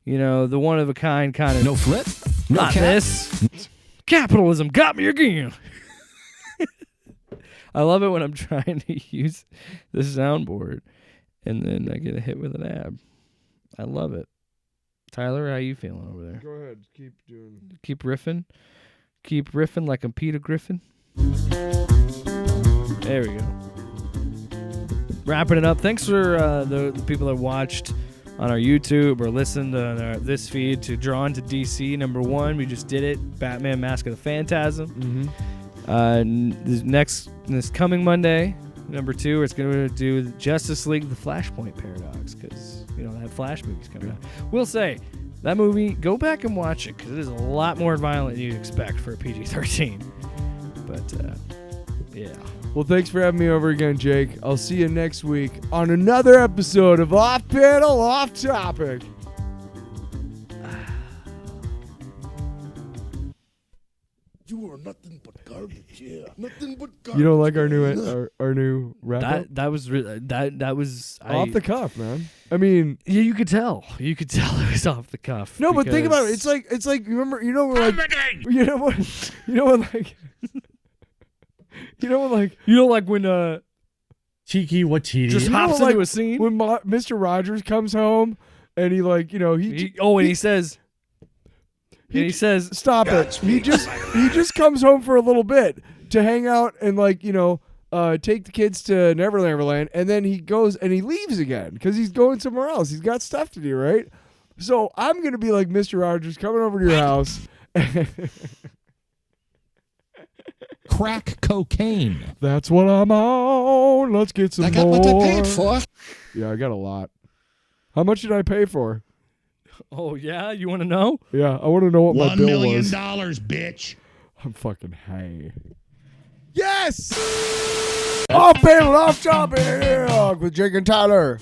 You know, the one of a kind kind of. No flip. No Not cap. this. Capitalism got me again. I love it when I'm trying to use the soundboard and then I get a hit with an ab. I love it. Tyler, how you feeling over there? Go ahead. Keep doing. Keep riffing. Keep riffing like I'm Peter Griffin. There we go. Wrapping it up. Thanks for the people that watched on our YouTube or listened on this feed to Drawn to DC #1. We just did it. Batman Mask of the Phantasm. This coming Monday, #2, it's going to do Justice League: The Flashpoint Paradox because they have Flash movies coming out. We'll say that movie. Go back and watch it because it is a lot more violent than you'd expect for a PG-13. But yeah. Well, thanks for having me over again, Jake. I'll see you next week on another episode of Off Panel, Off Topic. You are nothing but garbage. Yeah, nothing but garbage. You don't like our new wrap? That was Off the cuff, man. I mean, yeah, you could tell. You could tell it was off the cuff. No, but think about it. It's like remember, you know what when Cheeky Watiti. Just hops into a scene when Mr. Rogers comes home and he says. He says, "Stop it!" He just comes home for a little bit to hang out and take the kids to Neverland, and then he goes and he leaves again because he's going somewhere else. He's got stuff to do, right? So I'm gonna be like Mr. Rogers coming over to your house. Crack cocaine. That's what I'm on. Let's get some more. I got what I paid for. Yeah, I got a lot. How much did I pay for? Oh, yeah? You want to know? Yeah, I want to know what my bill was. $1 million, bitch. I'm fucking high. Yes! Off Panel, Off Topic with Jake and Tyler.